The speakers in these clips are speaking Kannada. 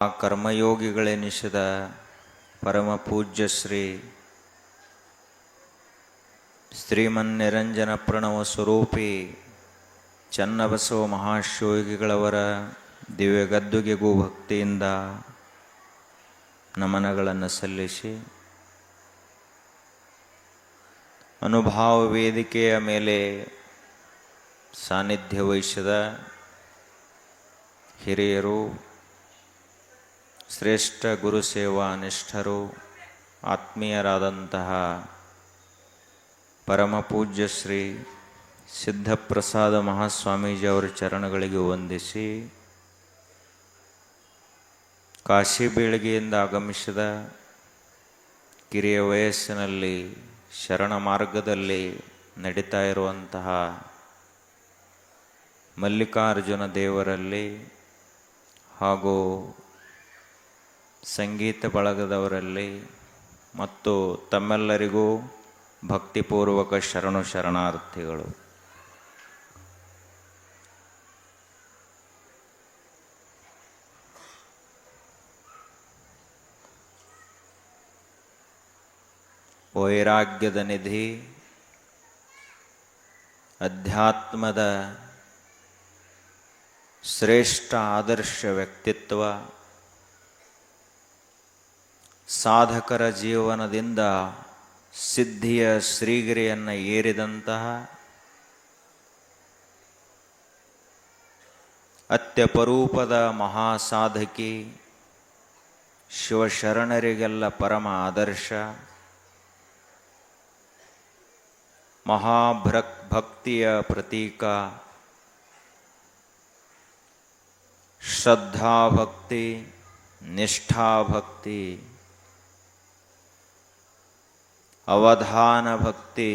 ಆ ಕರ್ಮಯೋಗಿಗಳೆನಿಸಿದ ಪರಮ ಪೂಜ್ಯ ಶ್ರೀಮನ್ನಿರಂಜನ ಪ್ರಣವ ಸ್ವರೂಪಿ ಚನ್ನಬಸವ ಮಹಾಶಿವಯೋಗಿಗಳವರ ದಿವ್ಯಗದ್ದುಗೆಗೂ ಭಕ್ತಿಯಿಂದ ನಮನಗಳನ್ನು ಸಲ್ಲಿಸಿ, ಅನುಭಾವ ವೇದಿಕೆಯ ಮೇಲೆ ಸಾನ್ನಿಧ್ಯ ವಹಿಸಿದ ಹಿರಿಯರು, ಶ್ರೇಷ್ಠ ಗುರುಸೇವಾ ನಿಷ್ಠರು, ಆತ್ಮೀಯರಾದಂತಹ ಪರಮ ಪೂಜ್ಯ ಶ್ರೀ ಸಿದ್ಧಪ್ರಸಾದ ಮಹಾಸ್ವಾಮೀಜಿಯವರ ಚರಣಗಳಿಗೆ ವಂದಿಸಿ, ಕಾಶಿ ಬೀಳಿಗೆಯಿಂದ ಆಗಮಿಸಿದ ಕಿರಿಯ ವಯಸ್ಸಿನಲ್ಲಿ ಶರಣ ಮಾರ್ಗದಲ್ಲಿ ನಡೀತಾ ಇರುವಂತಹ ಮಲ್ಲಿಕಾರ್ಜುನ ದೇವರಲ್ಲಿ ಹಾಗೂ ಸಂಗೀತ ಬಳಗದವರಲ್ಲಿ ಮತ್ತು ತಮ್ಮೆಲ್ಲರಿಗೂ ಭಕ್ತಿಪೂರ್ವಕ ಶರಣಾರ್ಥಿಗಳು. ವೈರಾಗ್ಯದ ನಿಧಿ, ಅಧ್ಯಾತ್ಮದ ಶ್ರೇಷ್ಠ ಆದರ್ಶ ವ್ಯಕ್ತಿತ್ವ, ಸಾಧಕರ ಜೀವನದಿಂದ ಸಿದ್ಧಿಯ ಶ್ರೀಗಿರಿಯನ್ನು ಏರಿದಂತಹ ಅತ್ಯಪರೂಪದ ಮಹಾಸಾಧಕಿ, ಶಿವಶರಣರಿಗೆಲ್ಲ ಪರಮ ಆದರ್ಶ, ಮಹಾಭಕ್ತಿಯ ಪ್ರತೀಕ, ಶ್ರದ್ಧಾಭಕ್ತಿ, ನಿಷ್ಠಾಭಕ್ತಿ, ಅವಧಾನ ಭಕ್ತಿ,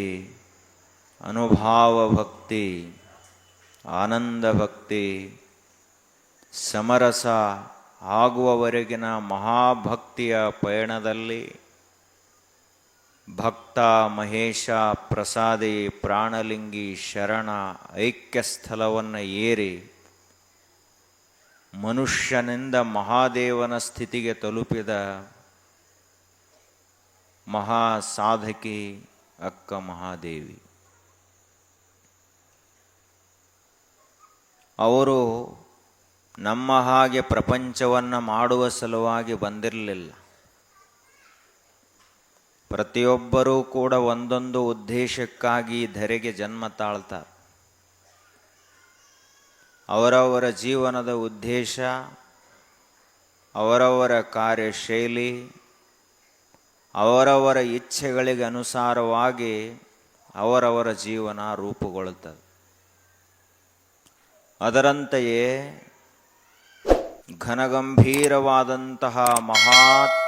ಅನುಭಾವ ಭಕ್ತಿ, ಆನಂದ ಭಕ್ತಿ, ಸಮರಸ ಆಗುವವರೆಗಿನ ಮಹಾಭಕ್ತಿಯ ಪಯಣದಲ್ಲಿ ಭಕ್ತ ಮಹೇಶ ಪ್ರಸಾದಿ ಪ್ರಾಣಲಿಂಗಿ ಶರಣ ಐಕ್ಯ ಸ್ಥಳವನ್ನು ಏರಿ ಮನುಷ್ಯನಿಂದ ಮಹಾದೇವನ ಸ್ಥಿತಿಗೆ ತಲುಪಿದ ಮಹಾಸಾಧಕಿ ಅಕ್ಕ ಮಹಾದೇವಿ. ಅವರು ನಮ್ಮ ಹಾಗೆ ಪ್ರಪಂಚವನ್ನು ಮಾಡುವ ಸಲುವಾಗಿ ಬಂದಿರಲಿಲ್ಲ. ಪ್ರತಿಯೊಬ್ಬರೂ ಕೂಡ ಒಂದೊಂದು ಉದ್ದೇಶಕ್ಕಾಗಿ ಧರೆಗೆ ಜನ್ಮ ತಾಳ್ತಾರೆ. ಅವರವರ ಜೀವನದ ಉದ್ದೇಶ, ಅವರವರ ಕಾರ್ಯಶೈಲಿ, ಅವರವರ ಇಚ್ಛೆಗಳಿಗೆ ಅನುಸಾರವಾಗಿ ಅವರವರ ಜೀವನ ರೂಪುಗೊಳ್ಳುತ್ತದೆ. ಅದರಂತೆಯೇ ಘನಗಂಭೀರವಾದಂತಹ ಮಹಾ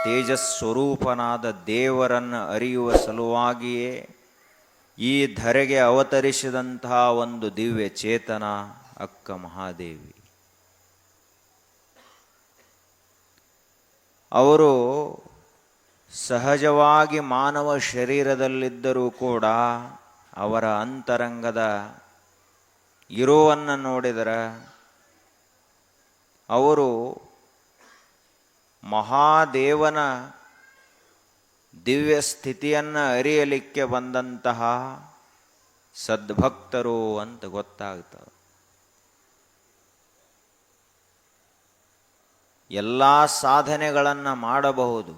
ತೇಜಸ್ವರೂಪನಾದ ದೇವರನ್ನು ಅರಿಯುವ ಸಲುವಾಗಿಯೇ ಈ ಧರೆಗೆ ಅವತರಿಸಿದಂತಹ ಒಂದು ದಿವ್ಯ ಚೇತನ ಅಕ್ಕ ಮಹಾದೇವಿ. ಅವರು ಸಹಜವಾಗಿ ಮಾನವ ಶರೀರದಲ್ಲಿದ್ದರೂ ಕೂಡ ಅವರ ಅಂತರಂಗದ ಇರುವನ್ನು ನೋಡಿದರೆ ಅವರು ಮಹಾದೇವನ ದಿವ್ಯ ಸ್ಥಿತಿಯನ್ನು ಅರಿಯಲಿಕ್ಕೆ ಬಂದಂತಹ ಸದ್ಭಕ್ತರು ಅಂತ ಗೊತ್ತಾಗ್ತದೆ. ಎಲ್ಲ ಸಾಧನೆಗಳನ್ನು ಮಾಡಬಹುದು,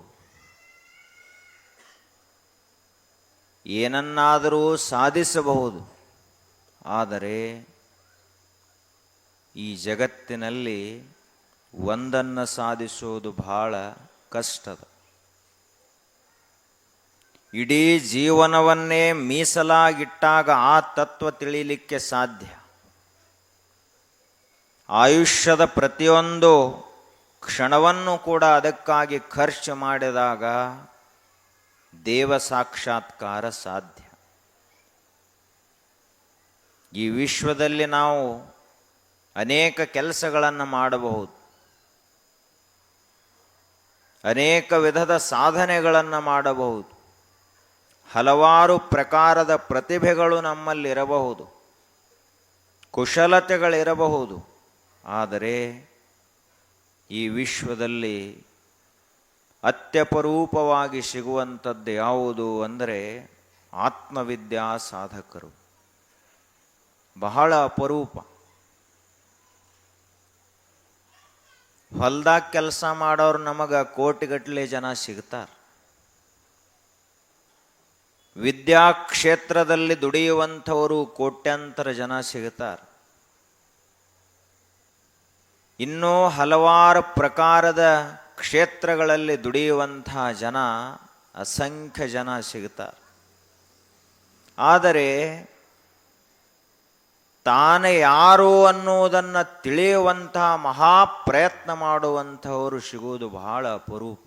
ಏನನ್ನಾದರೂ ಸಾಧಿಸಬಹುದು. ಆದರೆ ಈ ಜಗತ್ತಿನಲ್ಲಿ ಒಂದನ್ನು ಸಾಧಿಸುವುದು ಬಹಳ ಕಷ್ಟದ. ಇಡೀ ಜೀವನವನ್ನೇ ಮೀಸಲಾಗಿಟ್ಟಾಗ ಆ ತತ್ವ ತಿಳಿಯಲಿಕ್ಕೆ ಸಾಧ್ಯ. ಆಯುಷ್ಯದ ಪ್ರತಿಯೊಂದು ಕ್ಷಣವನ್ನು ಕೂಡ ಅದಕ್ಕಾಗಿ ಖರ್ಚು ಮಾಡಿದಾಗ ದೇವ ಸಾಕ್ಷಾತ್ಕಾರ ಸಾಧ್ಯ. ಈ ವಿಶ್ವದಲ್ಲಿ ನಾವು ಅನೇಕ ಕೆಲಸಗಳನ್ನು ಮಾಡಬಹುದು, ಅನೇಕ ವಿಧದ ಸಾಧನೆಗಳನ್ನು ಮಾಡಬಹುದು, ಹಲವಾರು ಪ್ರಕಾರದ ಪ್ರತಿಭೆಗಳು ನಮ್ಮಲ್ಲಿರಬಹುದು, ಕುಶಲತೆಗಳಿರಬಹುದು. ಆದರೆ ಈ ವಿಶ್ವದಲ್ಲಿ ಅತ್ಯಪರೂಪವಾಗಿ ಸಿಗುವಂಥದ್ದು ಯಾವುದು ಅಂದರೆ ಆತ್ಮವಿದ್ಯಾ ಸಾಧಕರು. ಬಹಳ ಅಪರೂಪ. ಹೊಲ್ದಾಗ ಕೆಲಸ ಮಾಡೋರು ನಮಗೆ ಕೋಟಿಗಟ್ಟಲೆ ಜನ ಸಿಗ್ತಾರೆ. ವಿದ್ಯಾಕ್ಷೇತ್ರದಲ್ಲಿ ದುಡಿಯುವಂಥವರು ಕೋಟ್ಯಾಂತರ ಜನ ಸಿಗುತ್ತಾರೆ. ಇನ್ನೂ ಹಲವಾರು ಪ್ರಕಾರದ ಕ್ಷೇತ್ರಗಳಲ್ಲಿ ದುಡಿಯುವಂತಹ ಜನ ಅಸಂಖ್ಯ ಜನ ಸಿಗುತ್ತಾರೆ. ಆದರೆ ತಾನೇ ಯಾರು ಅನ್ನುವುದನ್ನು ತಿಳಿಯುವಂತಹ ಮಹಾಪ್ರಯತ್ನ ಮಾಡುವಂಥವರು ಸಿಗುವುದು ಬಹಳ ಅಪರೂಪ.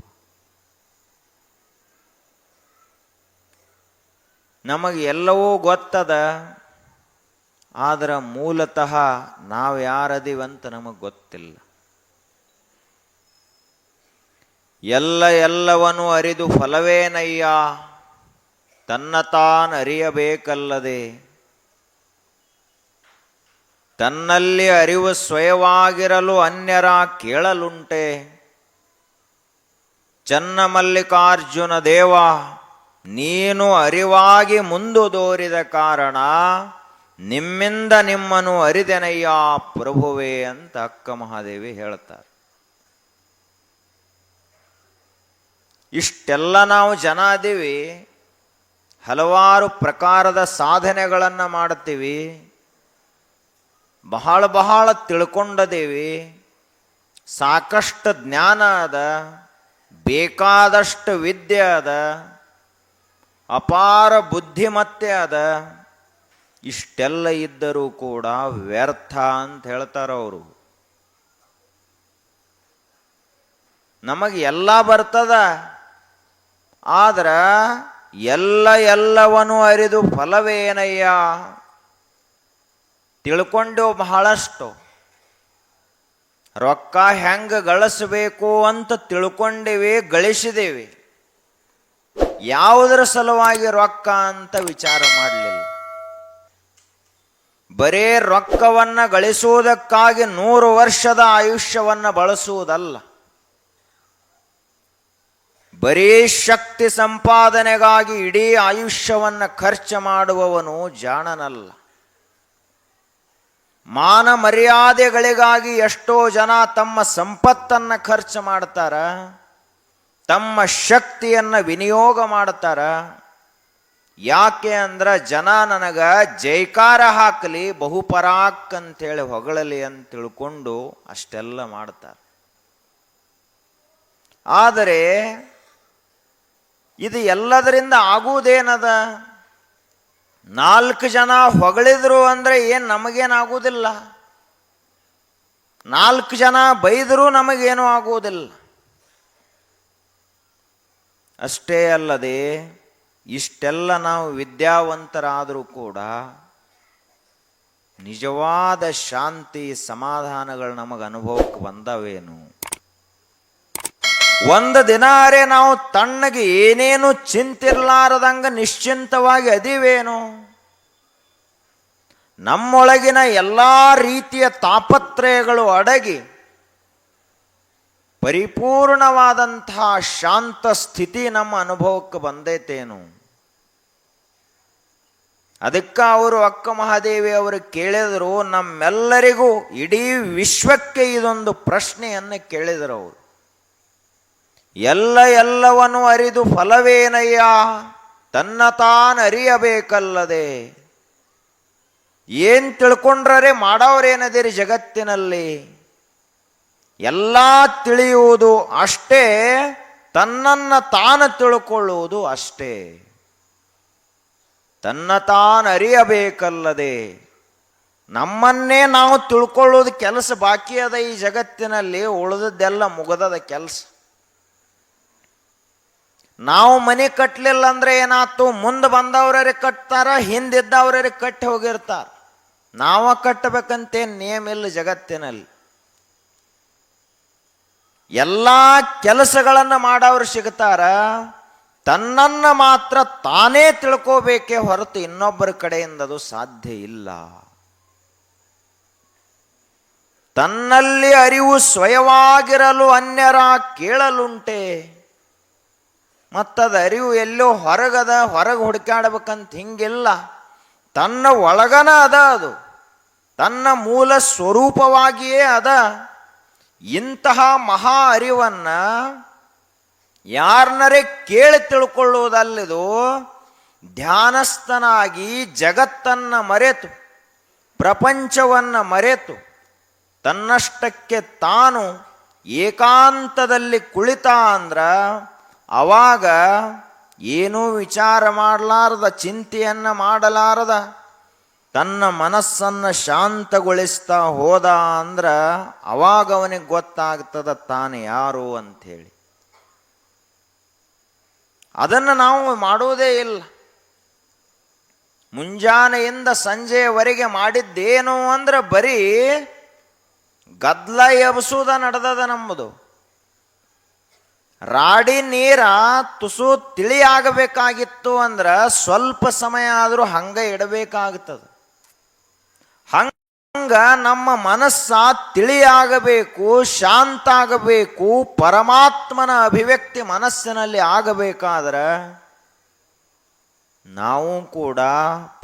ನಮಗೆ ಎಲ್ಲವೂ ಗೊತ್ತದ, ಆದರೆ ಮೂಲತಃ ನಾವು ಯಾರದೀವಂತ ನಮಗೆ ಗೊತ್ತಿಲ್ಲ. ಎಲ್ಲವನ್ನೂ ಅರಿದು ಫಲವೇನಯ್ಯ, ತನ್ನ ತಾನು ಅರಿಯಬೇಕಲ್ಲದೆ. ತನ್ನಲ್ಲಿ ಅರಿವು ಸ್ವಯವಾಗಿರಲು ಅನ್ಯರ ಕೇಳಲುಂಟೆ. ಚನ್ನಮಲ್ಲಿಕಾರ್ಜುನ ದೇವ, ನೀನು ಅರಿವಾಗಿ ಮುಂದುದೋರಿದ ಕಾರಣ ನಿಮ್ಮಿಂದ ನಿಮ್ಮನ್ನು ಅರಿದೆನಯ್ಯ ಪ್ರಭುವೇ ಅಂತ ಅಕ್ಕ ಮಹಾದೇವಿ ಹೇಳ್ತಾರೆ. ಇಷ್ಟೆಲ್ಲ ನಾವು ಜನ ಅದೀವಿ, ಹಲವಾರು ಪ್ರಕಾರದ ಸಾಧನೆಗಳನ್ನು ಮಾಡ್ತೀವಿ, ಬಹಳ ತಿಳ್ಕೊಂಡದೇವಿ, ಸಾಕಷ್ಟು ಜ್ಞಾನ ಅದ, ಬೇಕಾದಷ್ಟು ವಿದ್ಯೆ ಅದ, ಅಪಾರ ಬುದ್ಧಿಮತ್ತೆ ಅದ. ಇಷ್ಟೆಲ್ಲ ಇದ್ದರೂ ಕೂಡ ವ್ಯರ್ಥ ಅಂತ ಹೇಳ್ತಾರವರು. ನಮಗೆ ಎಲ್ಲ ಬರ್ತದ, ಆದ್ರೆ ಎಲ್ಲವನ್ನೂ ಅರಿದು ಫಲವೇನಯ್ಯ. ತಿಳ್ಕೊಂಡೆವು ಬಹಳಷ್ಟು. ರೊಕ್ಕ ಹೆಂಗೆ ಗಳಿಸಬೇಕು ಅಂತ ತಿಳ್ಕೊಂಡೇವಿ, ಗಳಿಸಿದೇವಿ. ಯಾವುದರ ಸಲುವಾಗಿ ರೊಕ್ಕ ಅಂತ ವಿಚಾರ ಮಾಡಲಿಲ್ಲ. ಬರೇ ರೊಕ್ಕವನ್ನು ಗಳಿಸುವುದಕ್ಕಾಗಿ 100 ವರ್ಷದ ಆಯುಷ್ಯವನ್ನು ಬಳಸುವುದಲ್ಲ. ಬರೀ ಶಕ್ತಿ ಸಂಪಾದನೆಗಾಗಿ ಇಡೀ ಆಯುಷ್ಯವನ್ನು ಖರ್ಚು ಮಾಡುವವನು ಜಾಣನಲ್ಲ. ಮಾನ ಮರ್ಯಾದೆಗಳಿಗಾಗಿ ಎಷ್ಟೋ ಜನ ತಮ್ಮ ಸಂಪತ್ತನ್ನು ಖರ್ಚು ಮಾಡ್ತಾರ, ತಮ್ಮ ಶಕ್ತಿಯನ್ನು ವಿನಿಯೋಗ ಮಾಡ್ತಾರ. ಯಾಕೆ ಅಂದ್ರೆ ಜನ ನನಗ ಜೈಕಾರ ಹಾಕಲಿ, ಬಹುಪರಾಕ್ ಅಂತೇಳಿ ಹೊಗಳಲಿ ಅಂತ ತಿಳ್ಕೊಂಡು ಅಷ್ಟೆಲ್ಲ ಮಾಡ್ತಾರೆ. ಆದರೆ ಇದು ಎಲ್ಲದರಿಂದ ಆಗುವುದೇನದ? 4 ಜನ ಹೊಗಳಿದ್ರು ಅಂದರೆ ಏನು ನಮಗೇನಾಗುವುದಿಲ್ಲ, 4 ಜನ ಬೈದರೂ ನಮಗೇನೂ ಆಗುವುದಿಲ್ಲ. ಅಷ್ಟೇ ಅಲ್ಲದೆ ಇಷ್ಟೆಲ್ಲ ನಾವು ವಿದ್ಯಾವಂತರಾದರೂ ಕೂಡ ನಿಜವಾದ ಶಾಂತಿ ಸಮಾಧಾನಗಳು ನಮಗೆ ಅನುಭವಕ್ಕೆ ಬಂದವೇನು? ಒಂದು ದಿನಾರೇ ನಾವು ತಣ್ಣಗೆ ಏನೇನು ಚಿಂತಿರ್ಲಾರದಂಗ ನಿಶ್ಚಿಂತವಾಗಿ ಅದಿವೇನು? ನಮ್ಮೊಳಗಿನ ಎಲ್ಲ ರೀತಿಯ ತಾಪತ್ರಯಗಳು ಅಡಗಿ ಪರಿಪೂರ್ಣವಾದಂತಹ ಶಾಂತ ಸ್ಥಿತಿ ನಮ್ಮ ಅನುಭವಕ್ಕೆ ಬಂದೈತೇನು? ಅದಕ್ಕೆ ಅವರು ಅಕ್ಕ ಮಹಾದೇವಿ ಅವರು ಕೇಳಿದರು, ನಮ್ಮೆಲ್ಲರಿಗೂ ಇಡೀ ವಿಶ್ವಕ್ಕೆ ಇದೊಂದು ಪ್ರಶ್ನೆಯನ್ನು ಕೇಳಿದರು ಅವರು. ಎಲ್ಲವನ್ನೂ ಅರಿದು ಫಲವೇನಯ್ಯ, ತನ್ನ ತಾನು ಅರಿಯಬೇಕಲ್ಲದೆ. ಏನು ತಿಳ್ಕೊಂಡ್ರೆ ಮಾಡೋರೇನದಿರಿ ಜಗತ್ತಿನಲ್ಲಿ? ಎಲ್ಲ ತಿಳಿಯುವುದು ಅಷ್ಟೇ, ತನ್ನನ್ನು ತಾನು ತಿಳ್ಕೊಳ್ಳುವುದು ಅಷ್ಟೇ. ತನ್ನ ತಾನು ಅರಿಯಬೇಕಲ್ಲದೆ. ನಮ್ಮನ್ನೇ ನಾವು ತಿಳ್ಕೊಳ್ಳೋದು ಕೆಲಸ ಬಾಕಿ ಅದ ಈ ಜಗತ್ತಿನಲ್ಲಿ, ಉಳಿದದ್ದೆಲ್ಲ ಮುಗದದ ಕೆಲಸ. ನಾವು ಮನೆ ಕಟ್ಟಲಿಲ್ಲ ಅಂದ್ರೆ ಏನಾಯ್ತು? ಮುಂದೆ ಬಂದವ್ರಿಗೆ ಕಟ್ತಾರ, ಹಿಂದಿದ್ದವ್ರಿಗೆ ಕಟ್ಟಿ ಹೋಗಿರ್ತಾರ. ನಾವ ಕಟ್ಟಬೇಕಂತೇನು ನೇಮ ಇಲ್ಲ ಜಗತ್ತಿನಲ್ಲಿ. ಎಲ್ಲ ಕೆಲಸಗಳನ್ನು ಮಾಡೋರು ಸಿಗ್ತಾರ, ತನ್ನನ್ನು ಮಾತ್ರ ತಾನೇ ತಿಳ್ಕೋಬೇಕೇ ಹೊರತು ಇನ್ನೊಬ್ಬರ ಕಡೆಯಿಂದ ಅದು ಸಾಧ್ಯ ಇಲ್ಲ. ತನ್ನಲ್ಲಿ ಅರಿವು ಸ್ವಯವಾಗಿರಲು ಅನ್ಯರ ಕೇಳಲುಂಟೆ. ಮತ್ತದ ಅರಿವು ಎಲ್ಲೋ ಹೊರಗದ, ಹೊರಗೆ ಹುಡುಕಾಡ್ಬೇಕಂತ ಹಿಂಗಿಲ್ಲ. ತನ್ನ ಒಳಗನ ಅದ, ಅದು ತನ್ನ ಮೂಲ ಸ್ವರೂಪವಾಗಿಯೇ ಅದ. ಇಂತಹ ಮಹಾ ಅರಿವನ್ನ ಯಾರನ್ನರೇ ಕೇಳಿ ತಿಳ್ಕೊಳ್ಳುವುದಲ್ಲಿದು ಧ್ಯಾನಸ್ಥನಾಗಿ ಜಗತ್ತನ್ನು ಮರೆತು, ಪ್ರಪಂಚವನ್ನು ಮರೆತು, ತನ್ನಷ್ಟಕ್ಕೆ ತಾನು ಏಕಾಂತದಲ್ಲಿ ಕುಳಿತ ಅಂದ್ರ ಅವಾಗ ಏನೂ ವಿಚಾರ ಮಾಡಲಾರದ, ಚಿಂತೆಯನ್ನು ಮಾಡಲಾರದ ತನ್ನ ಮನಸ್ಸನ್ನು ಶಾಂತಗೊಳಿಸ್ತಾ ಹೋದ ಅಂದ್ರ ಅವಾಗ ಅವನಿಗೆ ಗೊತ್ತಾಗ್ತದ ತಾನು ಯಾರು ಅಂಥೇಳಿ. ಅದನ್ನು ನಾವು ಮಾಡುವುದೇ ಇಲ್ಲ. ಮುಂಜಾನೆಯಿಂದ ಸಂಜೆಯವರೆಗೆ ಮಾಡಿದ್ದೇನು ಅಂದ್ರೆ ಬರೀ ಗದ್ಲ ಎಬ್ಸುವುದ ನಡೆದದ ನಮ್ಮದು. ರಾಡಿ ನೀರ ತುಸು ತಿಳಿಯಾಗಬೇಕಾಗಿತ್ತು ಅಂದ್ರೆ ಸ್ವಲ್ಪ ಸಮಯ ಆದರೂ ಹಂಗೆ ಇಡಬೇಕಾಗ್ತದೆ. ಹಂಗ ನಮ್ಮ ಮನಸ್ಸ ತಿಳಿಯಾಗಬೇಕು, ಶಾಂತ ಆಗಬೇಕು, ಪರಮಾತ್ಮನ ಅಭಿವ್ಯಕ್ತಿ ಮನಸ್ಸಿನಲ್ಲಿ ಆಗಬೇಕಾದ್ರೆ ನಾವು ಕೂಡ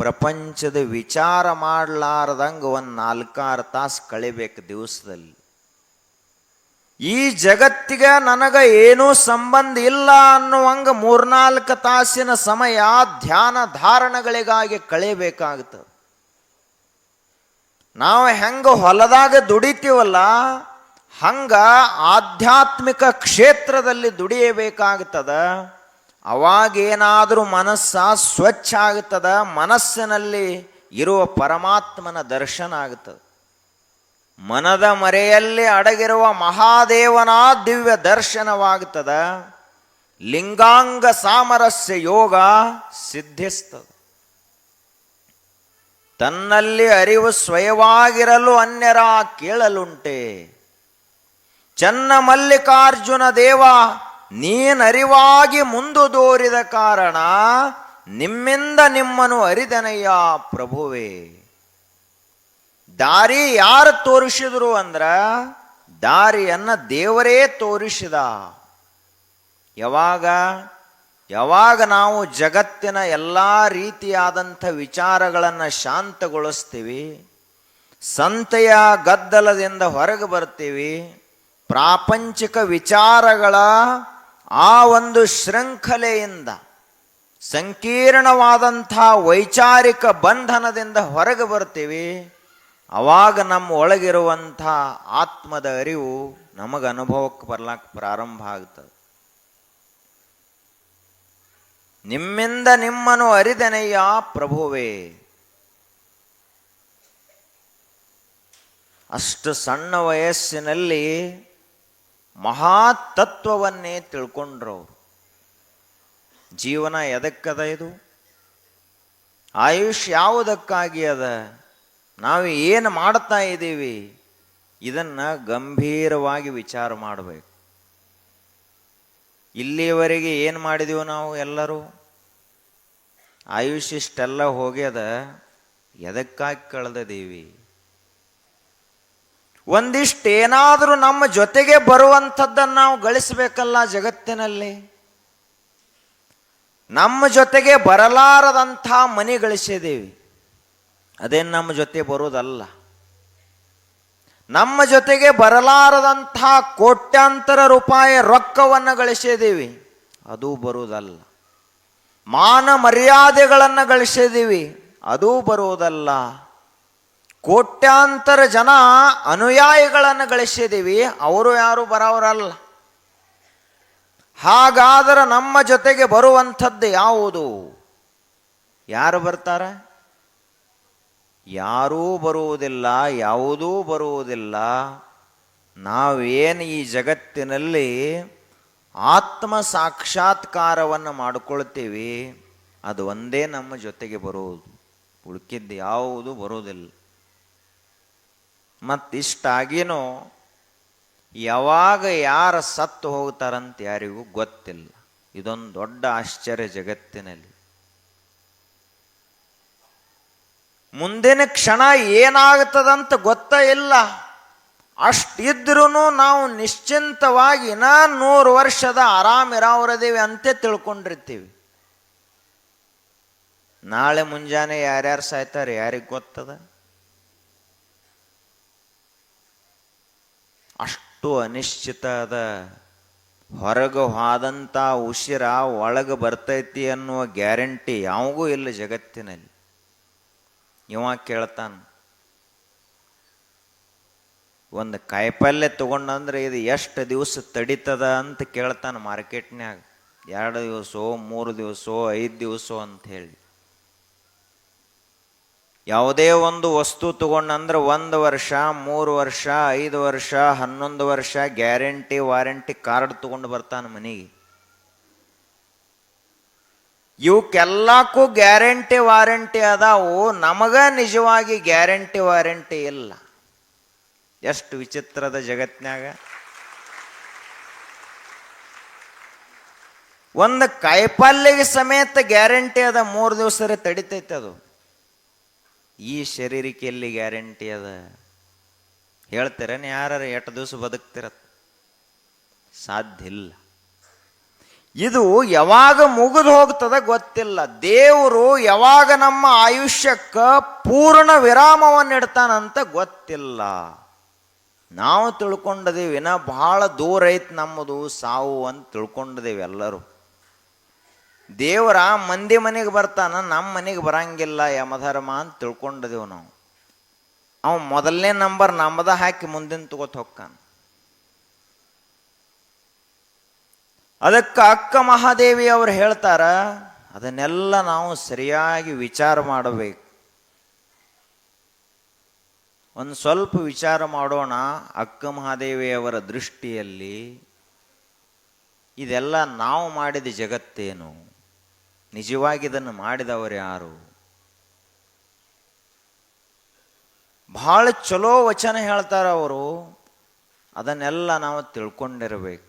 ಪ್ರಪಂಚದ ವಿಚಾರ ಮಾಡಲಾರ್ದಂಗೆ ಒಂದು 4-6 ತಾಸು ಕಳಿಬೇಕು ದಿವಸದಲ್ಲಿ. ಈ ಜಗತ್ತಿಗೆ ನನಗೆ ಏನೂ ಸಂಬಂಧ ಇಲ್ಲ ಅನ್ನುವಂಗೆ 3-4 ತಾಸಿನ ಸಮಯ ಧ್ಯಾನ ಧಾರಣಗಳಿಗಾಗಿ ಕಳಿಬೇಕಾಗ್ತದೆ. ನಾವು ಹೆಂಗೆ ಹೊಲದಾಗ ದುಡಿತೀವಲ್ಲ ಹಂಗ ಆಧ್ಯಾತ್ಮಿಕ ಕ್ಷೇತ್ರದಲ್ಲಿ ದುಡಿಯಬೇಕಾಗ್ತದ. ಅವಾಗೇನಾದರೂ ಮನಸ್ಸ ಸ್ವಚ್ಛ ಆಗ್ತದ, ಮನಸ್ಸಿನಲ್ಲಿ ಇರುವ ಪರಮಾತ್ಮನ ದರ್ಶನ ಆಗ್ತದೆ. ಮನದ ಮರೆಯಲ್ಲಿ ಅಡಗಿರುವ ಮಹಾದೇವನ ದಿವ್ಯ ದರ್ಶನವಾಗ್ತದ. ಲಿಂಗಾಂಗ ಸಾಮರಸ್ಯ ಯೋಗ ಸಿದ್ಧಿಸ್ತದೆ. ತನ್ನಲ್ಲಿ ಅರಿವು ಸ್ವಯವಾಗಿರಲು ಅನ್ಯರ ಕೇಳಲುಂಟೆ. ಚನ್ನ ಮಲ್ಲಿಕಾರ್ಜುನ ದೇವ ನೀನರಿವಾಗಿ ಮುಂದುದೋರಿದ ಕಾರಣ ನಿಮ್ಮಿಂದ ನಿಮ್ಮನ್ನು ಅರಿದನಯ್ಯ ಪ್ರಭುವೇ. ದಾರಿ ಯಾರು ತೋರಿಸಿದ್ರು ಅಂದ್ರ ದಾರಿಯನ್ನ ದೇವರೇ ತೋರಿಸಿದ. ಯಾವಾಗ ನಾವು ಜಗತ್ತಿನ ಎಲ್ಲ ರೀತಿಯಾದಂಥ ವಿಚಾರಗಳನ್ನು ಶಾಂತಗೊಳಿಸ್ತೀವಿ, ಸಂತೆಯ ಗದ್ದಲದಿಂದ ಹೊರಗೆ ಬರ್ತೀವಿ, ಪ್ರಾಪಂಚಿಕ ವಿಚಾರಗಳ ಆ ಒಂದು ಶೃಂಖಲೆಯಿಂದ, ಸಂಕೀರ್ಣವಾದಂಥ ವೈಚಾರಿಕ ಬಂಧನದಿಂದ ಹೊರಗೆ ಬರ್ತೀವಿ, ಅವಾಗ ನಮ್ಮ ಒಳಗಿರುವಂಥ ಆತ್ಮದ ಅರಿವು ನಮಗೆ ಅನುಭವಕ್ಕೆ ಬರ್ಲಾಕ ಪ್ರಾರಂಭ ಆಗ್ತದೆ. ನಿಮ್ಮಿಂದ ನಿಮ್ಮನ್ನು ಅರಿದೆನಯ್ಯ ಪ್ರಭುವೇ. ಅಷ್ಟು ಸಣ್ಣ ವಯಸ್ಸಿನಲ್ಲಿ ಮಹಾತತ್ವವನ್ನೇ ತಿಳ್ಕೊಂಡ್ರು. ಜೀವನ ಎದಕ್ಕದ? ಇದು ಆಯುಷ್ ಯಾವುದಕ್ಕಾಗಿ ಅದ? ನಾವು ಏನು ಮಾಡ್ತಾ ಇದ್ದೀವಿ? ಇದನ್ನು ಗಂಭೀರವಾಗಿ ವಿಚಾರ ಮಾಡಬೇಕು. ಇಲ್ಲಿಯವರೆಗೆ ಏನು ಮಾಡಿದೀವಿ ನಾವು ಎಲ್ಲರೂ? ಆಯುಷ್ ಇಷ್ಟೆಲ್ಲ ಹೋಗ್ಯದ, ಎದಕ್ಕಾಗಿ ಕಳೆದೀವಿ? ಒಂದಿಷ್ಟೇನಾದರೂ ನಮ್ಮ ಜೊತೆಗೆ ಬರುವಂಥದ್ದನ್ನು ನಾವು ಗಳಿಸಬೇಕಲ್ಲ ಜಗತ್ತಿನಲ್ಲಿ. ನಮ್ಮ ಜೊತೆಗೆ ಬರಲಾರದಂಥ ಮನೆ ಗಳಿಸಿದ್ದೀವಿ, ಅದೇನು ನಮ್ಮ ಜೊತೆ ಬರೋದಲ್ಲ. ನಮ್ಮ ಜೊತೆಗೆ ಬರಲಾರದಂಥ ಕೋಟ್ಯಾಂತರ ರೂಪಾಯಿ ರೊಕ್ಕವನ್ನು ಗಳಿಸಿದ್ದೀವಿ, ಅದು ಬರುವುದಲ್ಲ. ಮಾನ ಮರ್ಯಾದೆಗಳನ್ನು ಗಳಿಸಿದ್ದೀವಿ, ಅದೂ ಬರುವುದಲ್ಲ. ಕೋಟ್ಯಾಂತರ ಜನ ಅನುಯಾಯಿಗಳನ್ನು ಗಳಿಸಿದ್ದೀವಿ, ಅವರು ಯಾರು ಬರೋರಲ್ಲ. ಹಾಗಾದರೆ ನಮ್ಮ ಜೊತೆಗೆ ಬರುವಂಥದ್ದು ಯಾವುದು? ಯಾರು ಬರ್ತಾರೆ? ಯಾರೂ ಬರುವುದಿಲ್ಲ, ಯಾವುದೂ ಬರುವುದಿಲ್ಲ. ನಾವೇನು ಈ ಜಗತ್ತಿನಲ್ಲಿ ಆತ್ಮ ಸಾಕ್ಷಾತ್ಕಾರವನ್ನು ಮಾಡಿಕೊಳ್ತೀವಿ, ಅದು ಒಂದೇ ನಮ್ಮ ಜೊತೆಗೆ ಬರುವುದು, ಉಳ್ಕಿದ್ದು ಯಾವುದು ಬರುವುದಿಲ್ಲ. ಮತ್ತಿಷ್ಟಾಗಿನೂ ಯಾವಾಗ ಯಾರು ಸತ್ತು ಹೋಗ್ತಾರಂತ ಯಾರಿಗೂ ಗೊತ್ತಿಲ್ಲ. ಇದೊಂದು ದೊಡ್ಡ ಆಶ್ಚರ್ಯ ಜಗತ್ತಿನಲ್ಲಿ. ಮುಂದಿನ ಕ್ಷಣ ಏನಾಗ್ತದಂತ ಗೊತ್ತೇ ಇಲ್ಲ. ಅಷ್ಟಿದ್ರೂ ನಾವು ನಿಶ್ಚಿಂತವಾಗಿ ಇನ್ನ 100 ವರ್ಷದ ಆರಾಮಿರಾವ್ರದೇವಿ ಅಂತ ತಿಳ್ಕೊಂಡಿರ್ತೀವಿ. ನಾಳೆ ಮುಂಜಾನೆ ಯಾರ್ಯಾರು ಸಾಯ್ತಾರೆ ಯಾರಿಗೆ ಗೊತ್ತದ? ಅಷ್ಟು ಅನಿಶ್ಚಿತ ಅದ. ಹೊರಗೆ ಹೋದಂಥ ಉಸಿರ ಒಳಗೆ ಬರ್ತೈತಿ ಅನ್ನುವ ಗ್ಯಾರಂಟಿ ಯಾವಾಗೂ ಇಲ್ಲ ಜಗತ್ತಿನಲ್ಲಿ. ಇವ ಕೇಳ್ತಾನ, ಒಂದು ಕಾಯಿಪಲ್ಯ ತಗೊಂಡಂದ್ರೆ ಇದು ಎಷ್ಟು ದಿವಸ ತಡಿತದ ಅಂತ ಕೇಳ್ತಾನೆ ಮಾರ್ಕೆಟ್ನ್ಯಾಗ. 2 ದಿವಸೋ 3 ದಿವಸೋ 5 ದಿವಸೋ ಅಂತ ಹೇಳಿ. ಯಾವುದೇ ಒಂದು ವಸ್ತು ತಗೊಂಡಂದ್ರೆ 1 ವರ್ಷ 3 ವರ್ಷ 5 ವರ್ಷ 11 ವರ್ಷ ಗ್ಯಾರಂಟಿ ವಾರಂಟಿ ಕಾರ್ಡ್ ತಗೊಂಡು ಬರ್ತಾನೆ ಮನೆಗೆ. ಇವಕ್ಕೆಲ್ಲಕ್ಕೂ ಗ್ಯಾರಂಟಿ ವಾರಂಟಿ ಅದಾವು, ನಮಗ ನಿಜವಾಗಿ ಗ್ಯಾರಂಟಿ ವಾರಂಟಿ ಇಲ್ಲ. ಎಷ್ಟು ವಿಚಿತ್ರದ ಜಗತ್ನ್ಯಾಗ. ಒಂದು ಕಾಯಿಪಲ್ಯಗೆ ಸಮೇತ ಗ್ಯಾರಂಟಿ ಅದ, 3 ದಿವಸ ತಡಿತೈತೆ ಅದು. ಈ ಶರೀರಕ್ಕೆ ಎಲ್ಲಿ ಗ್ಯಾರಂಟಿ ಅದ? ಹೇಳ್ತೀರೇನು ಯಾರು ಎಷ್ಟು ದಿವಸ ಬದುಕ್ತಿರತ್? ಸಾಧ್ಯ ಇಲ್ಲ. ಇದು ಯಾವಾಗ ಮುಗಿದು ಹೋಗ್ತದ ಗೊತ್ತಿಲ್ಲ. ದೇವರು ಯಾವಾಗ ನಮ್ಮ ಆಯುಷ್ಯಕ್ಕೆ ಪೂರ್ಣ ವಿರಾಮವನ್ನು ಇಡ್ತಾನಂತ ಗೊತ್ತಿಲ್ಲ. ನಾವು ತಿಳ್ಕೊಂಡದೇವಿ ಇನ್ನ ಬಹಳ ದೂರ ಐತಿ ನಮ್ಮದು ಸಾವು ಅಂತ ತಿಳ್ಕೊಂಡದೇವಿ ಎಲ್ಲರೂ. ದೇವರ ಮಂದಿ ಮನೆಗೆ ಬರ್ತಾನ, ನಮ್ಮ ಮನೆಗೆ ಬರಂಗಿಲ್ಲ ಯಮಧರ್ಮ ಅಂತ ತಿಳ್ಕೊಂಡದೇವು ನಾವು. ಅವ ಮೊದಲನೇ ನಂಬರ್ ನಮ್ಮದ ಹಾಕಿ ಮುಂದಿನ ತಗೋತ ಹೊಕ್ಕಾನ. ಅದಕ್ಕೆ ಅಕ್ಕ ಮಹಾದೇವಿ ಅವರು ಹೇಳ್ತಾರ, ಅದನ್ನೆಲ್ಲ ನಾವು ಸರಿಯಾಗಿ ವಿಚಾರ ಮಾಡಬೇಕು. ಒಂದು ಸ್ವಲ್ಪ ವಿಚಾರ ಮಾಡೋಣ. ಅಕ್ಕ ಮಹಾದೇವಿಯವರ ದೃಷ್ಟಿಯಲ್ಲಿ ಇದೆಲ್ಲ ನಾವು ಮಾಡಿದ ಜಗತ್ತೇನು? ನಿಜವಾಗಿ ಇದನ್ನು ಮಾಡಿದವರು ಯಾರು? ಬಹಳ ಚಲೋ ವಚನ ಹೇಳ್ತಾರ ಅವರು. ಅದನ್ನೆಲ್ಲ ನಾವು ತಿಳ್ಕೊಂಡಿರಬೇಕು.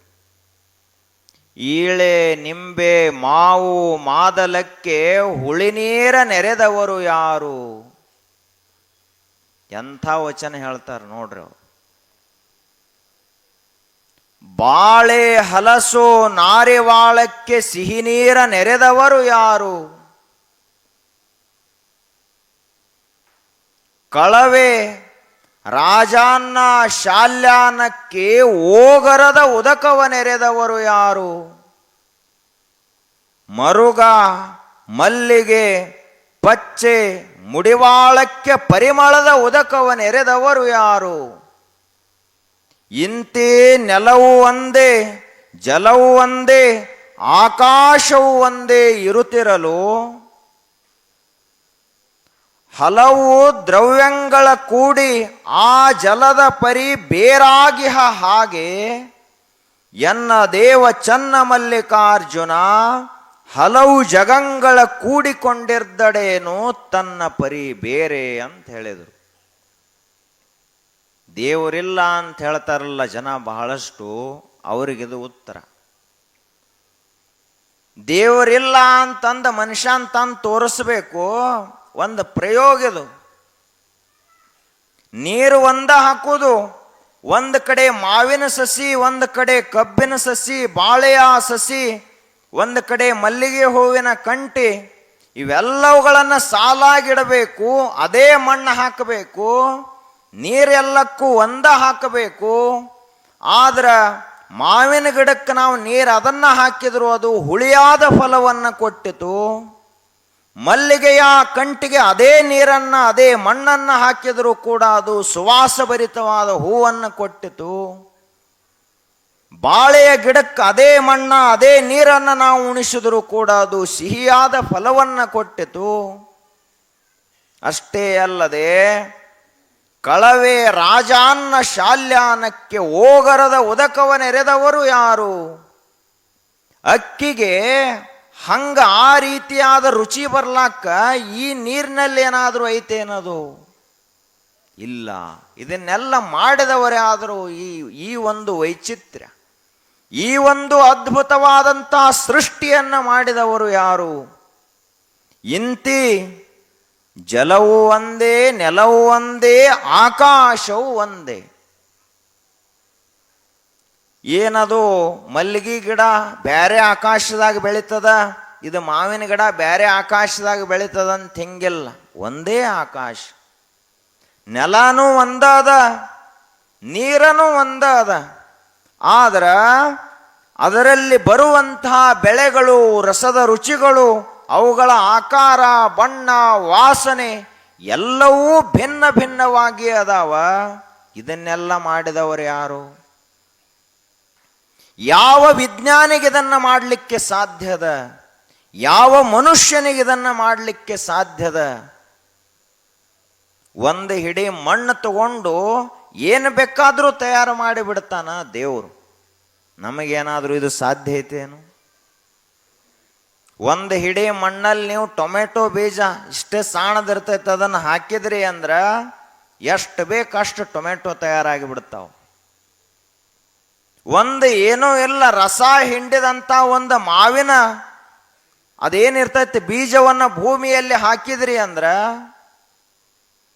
ಈಳೆ ನಿಂಬೆ ಮಾವು ಮಾದಲಕ್ಕೆ ಹುಳಿ ನೀರ ನೆರೆದವರು ಯಾರು? ಎಂಥ ವಚನ ಹೇಳ್ತಾರೆ ನೋಡ್ರಿ ಅವರು. ಬಾಳೆ ಹಲಸು ನಾರಿವಾಳಕ್ಕೆ ಸಿಹಿ ನೀರ ನೆರೆದವರು ಯಾರು? ಕಳವೆ ರಾಜಾನ್ನ ಶಾಲ್ಯಾನಕ್ಕೆ ಓಗರದ ಉದಕವ ನೆರೆದವರು ಯಾರು? ಮರುಗ ಮಲ್ಲಿಗೆ ಪಚ್ಚೆ ಮುಡಿವಾಳಕ್ಕೆ ಪರಿಮಳದ ಉದಕವ ನೆರೆದವರು ಯಾರು? ಇಂತೆ ನೆಲವು ಒಂದೇ ಜಲವು ಒಂದೇ ಆಕಾಶವು ಒಂದೇ ಇರುತ್ತಿರಲು ಹಲವು ದ್ರವ್ಯಗಳ ಕೂಡಿ ಆ ಜಲದ ಪರಿ ಬೇರಾಗಿಹ ಹಾಗೆ ಎನ್ನ ದೇವ ಚನ್ನ ಮಲ್ಲಿಕಾರ್ಜುನ ಹಲವು ಜಗಂಗಳ ಕೂಡಿಕೊಂಡಿರ್ದಡೇನು ತನ್ನ ಪರಿ ಬೇರೆ ಅಂತ ಹೇಳಿದರು. ದೇವರಿಲ್ಲ ಅಂತ ಹೇಳ್ತಾರಲ್ಲ ಜನ ಬಹಳಷ್ಟು, ಅವರಿಗಿದು ಉತ್ತರ. ದೇವರಿಲ್ಲ ಅಂತಂದ ಮನುಷ್ಯನ್ ತಂದು ತೋರಿಸ್ಬೇಕು. ಒಂದು ಪ್ರಯೋಗ ಇದು. ನೀರು ಒಂದ ಹಾಕೋದು, ಒಂದು ಕಡೆ ಮಾವಿನ ಸಸಿ, ಒಂದು ಕಡೆ ಕಬ್ಬಿನ ಸಸಿ, ಬಾಳೆಯ ಸಸಿ, ಒಂದು ಕಡೆ ಮಲ್ಲಿಗೆ ಹೂವಿನ ಕಂಟಿ, ಇವೆಲ್ಲವುಗಳನ್ನು ಸಾಲಾಗಿಡಬೇಕು. ಅದೇ ಮಣ್ಣು ಹಾಕಬೇಕು, ನೀರೆಲ್ಲಕ್ಕೂ ಒಂದ ಹಾಕಬೇಕು. ಆದ್ರೆ ಮಾವಿನ ಗಿಡಕ್ಕೆ ನಾವು ನೀರು ಅದನ್ನ ಹಾಕಿದ್ರು ಅದು ಹುಳಿಯಾದ ಫಲವನ್ನು ಕೊಟ್ಟಿತು. ಮಲ್ಲಿಗೆಯ ಕಂಟಿಗೆ ಅದೇ ನೀರನ್ನ ಅದೇ ಮಣ್ಣನ್ನು ಹಾಕಿದರೂ ಕೂಡ ಅದು ಸುವಾಸಭರಿತವಾದ ಹೂವನ್ನು ಕೊಟ್ಟಿತು. ಬಾಳೆಯ ಗಿಡಕ್ಕೆ ಅದೇ ಮಣ್ಣ ಅದೇ ನೀರನ್ನು ನಾವು ಉಣಿಸಿದರೂ ಕೂಡ ಅದು ಸಿಹಿಯಾದ ಫಲವನ್ನು ಕೊಟ್ಟಿತು. ಅಷ್ಟೇ ಅಲ್ಲದೆ ಕಳವೆ ರಾಜಾನ್ನ ಶಾಲ್ಯಾನಕ್ಕೆ ಓಗರದ ಉದಕವನೆರೆದವರು ಯಾರು? ಅಕ್ಕಿಗೆ ಹಂಗ ಆ ರೀತಿಯಾದ ರುಚಿ ಬರ್ಲಾಕ ಈ ನೀರಿನಲ್ಲಿ ಏನಾದರೂ ಐತೇನದು? ಇಲ್ಲ. ಇದನ್ನೆಲ್ಲ ಮಾಡಿದವರೇ ಆದರೂ ಈ ಒಂದು ವೈಚಿತ್ರ್ಯ, ಈ ಒಂದು ಅದ್ಭುತವಾದಂತಹ ಸೃಷ್ಟಿಯನ್ನ ಮಾಡಿದವರು ಯಾರು? ಇಂತಿ ಜಲವು ಒಂದೇ ನೆಲವು ಒಂದೇ ಆಕಾಶವು ಒಂದೇ. ಏನದು ಮಲ್ಲಿಗೆ ಗಿಡ ಬ್ಯಾರೆ ಆಕಾಶದಾಗ ಬೆಳೀತದ, ಇದು ಮಾವಿನ ಗಿಡ ಬ್ಯಾರೆ ಆಕಾಶದಾಗ ಬೆಳೀತದ ಅಂತ ಹಿಂಗಿಲ್ಲ. ಒಂದೇ ಆಕಾಶ, ನೆಲನೂ ಒಂದ ಅದ, ನೀರನು ಒಂದ ಅದ. ಆದ್ರ ಅದರಲ್ಲಿ ಬರುವಂತಹ ಬೆಳೆಗಳು, ರಸದ ರುಚಿಗಳು, ಅವುಗಳ ಆಕಾರ, ಬಣ್ಣ, ವಾಸನೆ ಎಲ್ಲವೂ ಭಿನ್ನ ಭಿನ್ನವಾಗಿ ಅದಾವ. ಇದನ್ನೆಲ್ಲ ಮಾಡಿದವರು ಯಾರು? ಯಾವ ವಿಜ್ಞಾನಿಗೆ ಇದನ್ನ ಮಾಡಲಿಕ್ಕೆ ಸಾಧ್ಯದ? ಯಾವ ಮನುಷ್ಯನಿಗೆ ಇದನ್ನ ಮಾಡಲಿಕ್ಕೆ ಸಾಧ್ಯದ? ಒಂದು ಹಿಡಿ ಮಣ್ಣು ತಗೊಂಡು ಏನು ಬೇಕಾದರೂ ತಯಾರು ಮಾಡಿಬಿಡ್ತಾನ ದೇವರು. ನಮಗೇನಾದರೂ ಇದು ಸಾಧ್ಯ ಐತೇನು? ಒಂದು ಹಿಡಿ ಮಣ್ಣಲ್ಲಿ ನೀವು ಟೊಮೆಟೊ ಬೀಜ ಇಷ್ಟೇ ಸಾಣದಿರ್ತೈತೆ, ಅದನ್ನು ಹಾಕಿದ್ರಿ ಅಂದ್ರೆ ಎಷ್ಟು ಬೇಕಷ್ಟು ಟೊಮೆಟೊ ತಯಾರಾಗಿ ಬಿಡ್ತಾವ. ಒಂದು ಏನೂ ಇಲ್ಲ, ರಸ ಹಿಂಡಿದಂಥ ಒಂದು ಮಾವಿನ ಅದೇನಿರ್ತೈತಿ ಬೀಜವನ್ನು ಭೂಮಿಯಲ್ಲಿ ಹಾಕಿದ್ರಿ ಅಂದ್ರೆ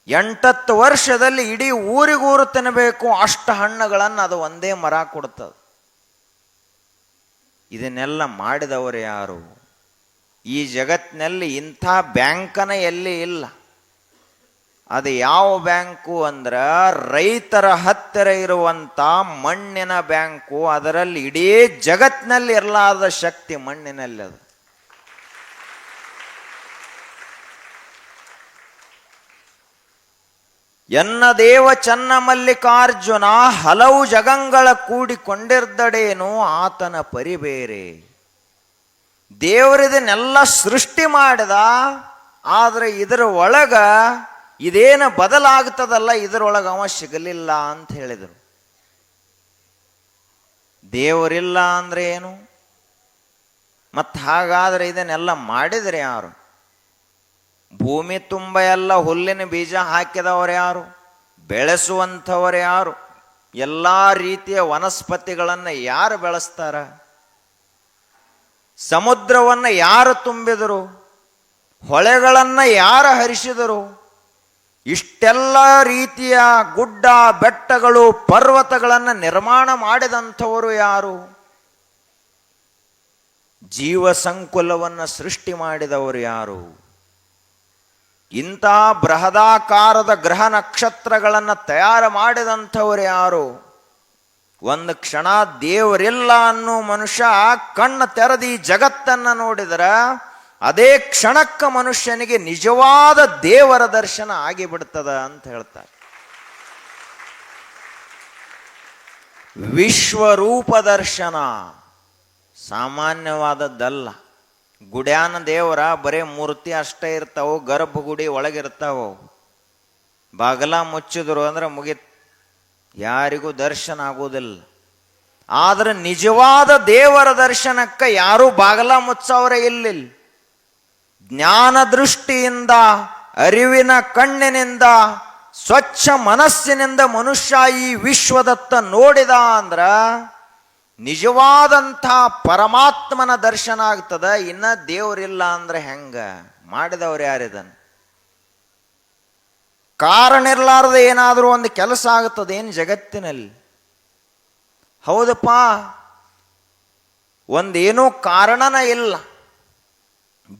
8-10 ವರ್ಷದಲ್ಲಿ ಇಡೀ ಊರಿಗೂರು ತಿನ್ನಬೇಕು ಅಷ್ಟು ಹಣ್ಣುಗಳನ್ನು ಅದು ಒಂದೇ ಮರ ಕೊಡ್ತದೆ. ಇದನ್ನೆಲ್ಲ ಮಾಡಿದವರು ಯಾರು? ಈ ಜಗತ್ತಿನಲ್ಲಿ ಇಂಥ ಬ್ಯಾಂಕನ ಎಲ್ಲಿ ಇಲ್ಲ. ಅದು ಯಾವ ಬ್ಯಾಂಕು ಅಂದ್ರೆ ರೈತರ ಹತ್ತಿರ ಇರುವಂಥ ಮಣ್ಣಿನ ಬ್ಯಾಂಕು. ಅದರಲ್ಲಿ ಇಡೀ ಜಗತ್ತಿನಲ್ಲಿ ಇರಲಾರದ ಶಕ್ತಿ ಮಣ್ಣಿನಲ್ಲಿ ಅದು. ಎನ್ನ ದೇವ ಚನ್ನ ಮಲ್ಲಿಕಾರ್ಜುನ ಹಲವು ಜಗಂಗಳ ಕೂಡಿಕೊಂಡಿರ್ದಡೇನು ಆತನ ಪರಿಬೇರೆ. ದೇವರಿದನ್ನೆಲ್ಲ ಸೃಷ್ಟಿ ಮಾಡಿದ, ಆದರೆ ಇದರ ಒಳಗ ಇದೇನು ಬದಲಾಗ್ತದಲ್ಲ ಇದರೊಳಗೆ ಅವ ಸಿಗಲಿಲ್ಲ ಅಂತ ಹೇಳಿದರು. ದೇವರಿಲ್ಲ ಅಂದ್ರೆ ಏನು? ಮತ್ತು ಹಾಗಾದ್ರೆ ಇದನ್ನೆಲ್ಲ ಮಾಡಿದರೆ ಯಾರು? ಭೂಮಿ ತುಂಬ ಎಲ್ಲ ಹುಲ್ಲಿನ ಬೀಜ ಹಾಕಿದವರು ಯಾರು? ಬೆಳೆಸುವಂಥವರು ಯಾರು? ಎಲ್ಲ ರೀತಿಯ ವನಸ್ಪತಿಗಳನ್ನು ಯಾರು ಬೆಳೆಸ್ತಾರ? ಸಮುದ್ರವನ್ನು ಯಾರು ತುಂಬಿದರು? ಹೊಳೆಗಳನ್ನು ಯಾರು ಹರಿಸಿದರು? ಇಷ್ಟೆಲ್ಲ ರೀತಿಯ ಗುಡ್ಡ ಬೆಟ್ಟಗಳು ಪರ್ವತಗಳನ್ನು ನಿರ್ಮಾಣ ಮಾಡಿದಂಥವರು ಯಾರು? ಜೀವ ಸಂಕುಲವನ್ನು ಸೃಷ್ಟಿ ಮಾಡಿದವರು ಯಾರು? ಇಂಥ ಬೃಹದಾಕಾರದ ಗ್ರಹ ನಕ್ಷತ್ರಗಳನ್ನು ತಯಾರು ಮಾಡಿದಂಥವರು ಯಾರು? ಒಂದು ಕ್ಷಣ ದೇವರಿಲ್ಲ ಅನ್ನೋ ಮನುಷ್ಯ ಕಣ್ಣು ತೆರೆದು ಈ ಜಗತ್ತನ್ನು ನೋಡಿದರೆ ಅದೇ ಕ್ಷಣಕ್ಕೆ ಮನುಷ್ಯನಿಗೆ ನಿಜವಾದ ದೇವರ ದರ್ಶನ ಆಗಿಬಿಡ್ತದ ಅಂತ ಹೇಳ್ತಾರೆ. ವಿಶ್ವರೂಪ ದರ್ಶನ ಸಾಮಾನ್ಯವಾದದ್ದಲ್ಲ. ಗುಡ್ಯಾನ ದೇವರ ಬರೇ ಮೂರ್ತಿ ಅಷ್ಟೇ ಇರ್ತಾವು, ಗರ್ಭಗುಡಿ ಒಳಗಿರ್ತಾವು. ಬಾಗಲ ಮುಚ್ಚಿದ್ರು ಅಂದ್ರೆ ಮುಗಿತ್, ಯಾರಿಗೂ ದರ್ಶನ ಆಗುವುದಿಲ್ಲ. ಆದ್ರೆ ನಿಜವಾದ ದೇವರ ದರ್ಶನಕ್ಕೆ ಯಾರೂ ಬಾಗಲ ಮುಚ್ಚವರೇ ಇಲ್ಲಿಲ್ಲ. ಜ್ಞಾನ ದೃಷ್ಟಿಯಿಂದ, ಅರಿವಿನ ಕಣ್ಣಿನಿಂದ, ಸ್ವಚ್ಛ ಮನಸ್ಸಿನಿಂದ ಮನುಷ್ಯ ಈ ವಿಶ್ವದತ್ತ ನೋಡಿದ ಅಂದ್ರ ನಿಜವಾದಂಥ ಪರಮಾತ್ಮನ ದರ್ಶನ ಆಗ್ತದ. ಇನ್ನ ದೇವರಿಲ್ಲ ಅಂದ್ರೆ ಹೆಂಗ? ಮಾಡಿದವ್ರು ಯಾರಿದನ್ನು? ಕಾರಣ ಇರಲಾರ್ದ ಏನಾದರೂ ಒಂದು ಕೆಲಸ ಆಗುತ್ತದೆ ಏನು ಜಗತ್ತಿನಲ್ಲಿ? ಹೌದಪ್ಪ, ಒಂದೇನೂ ಕಾರಣನ ಇಲ್ಲ.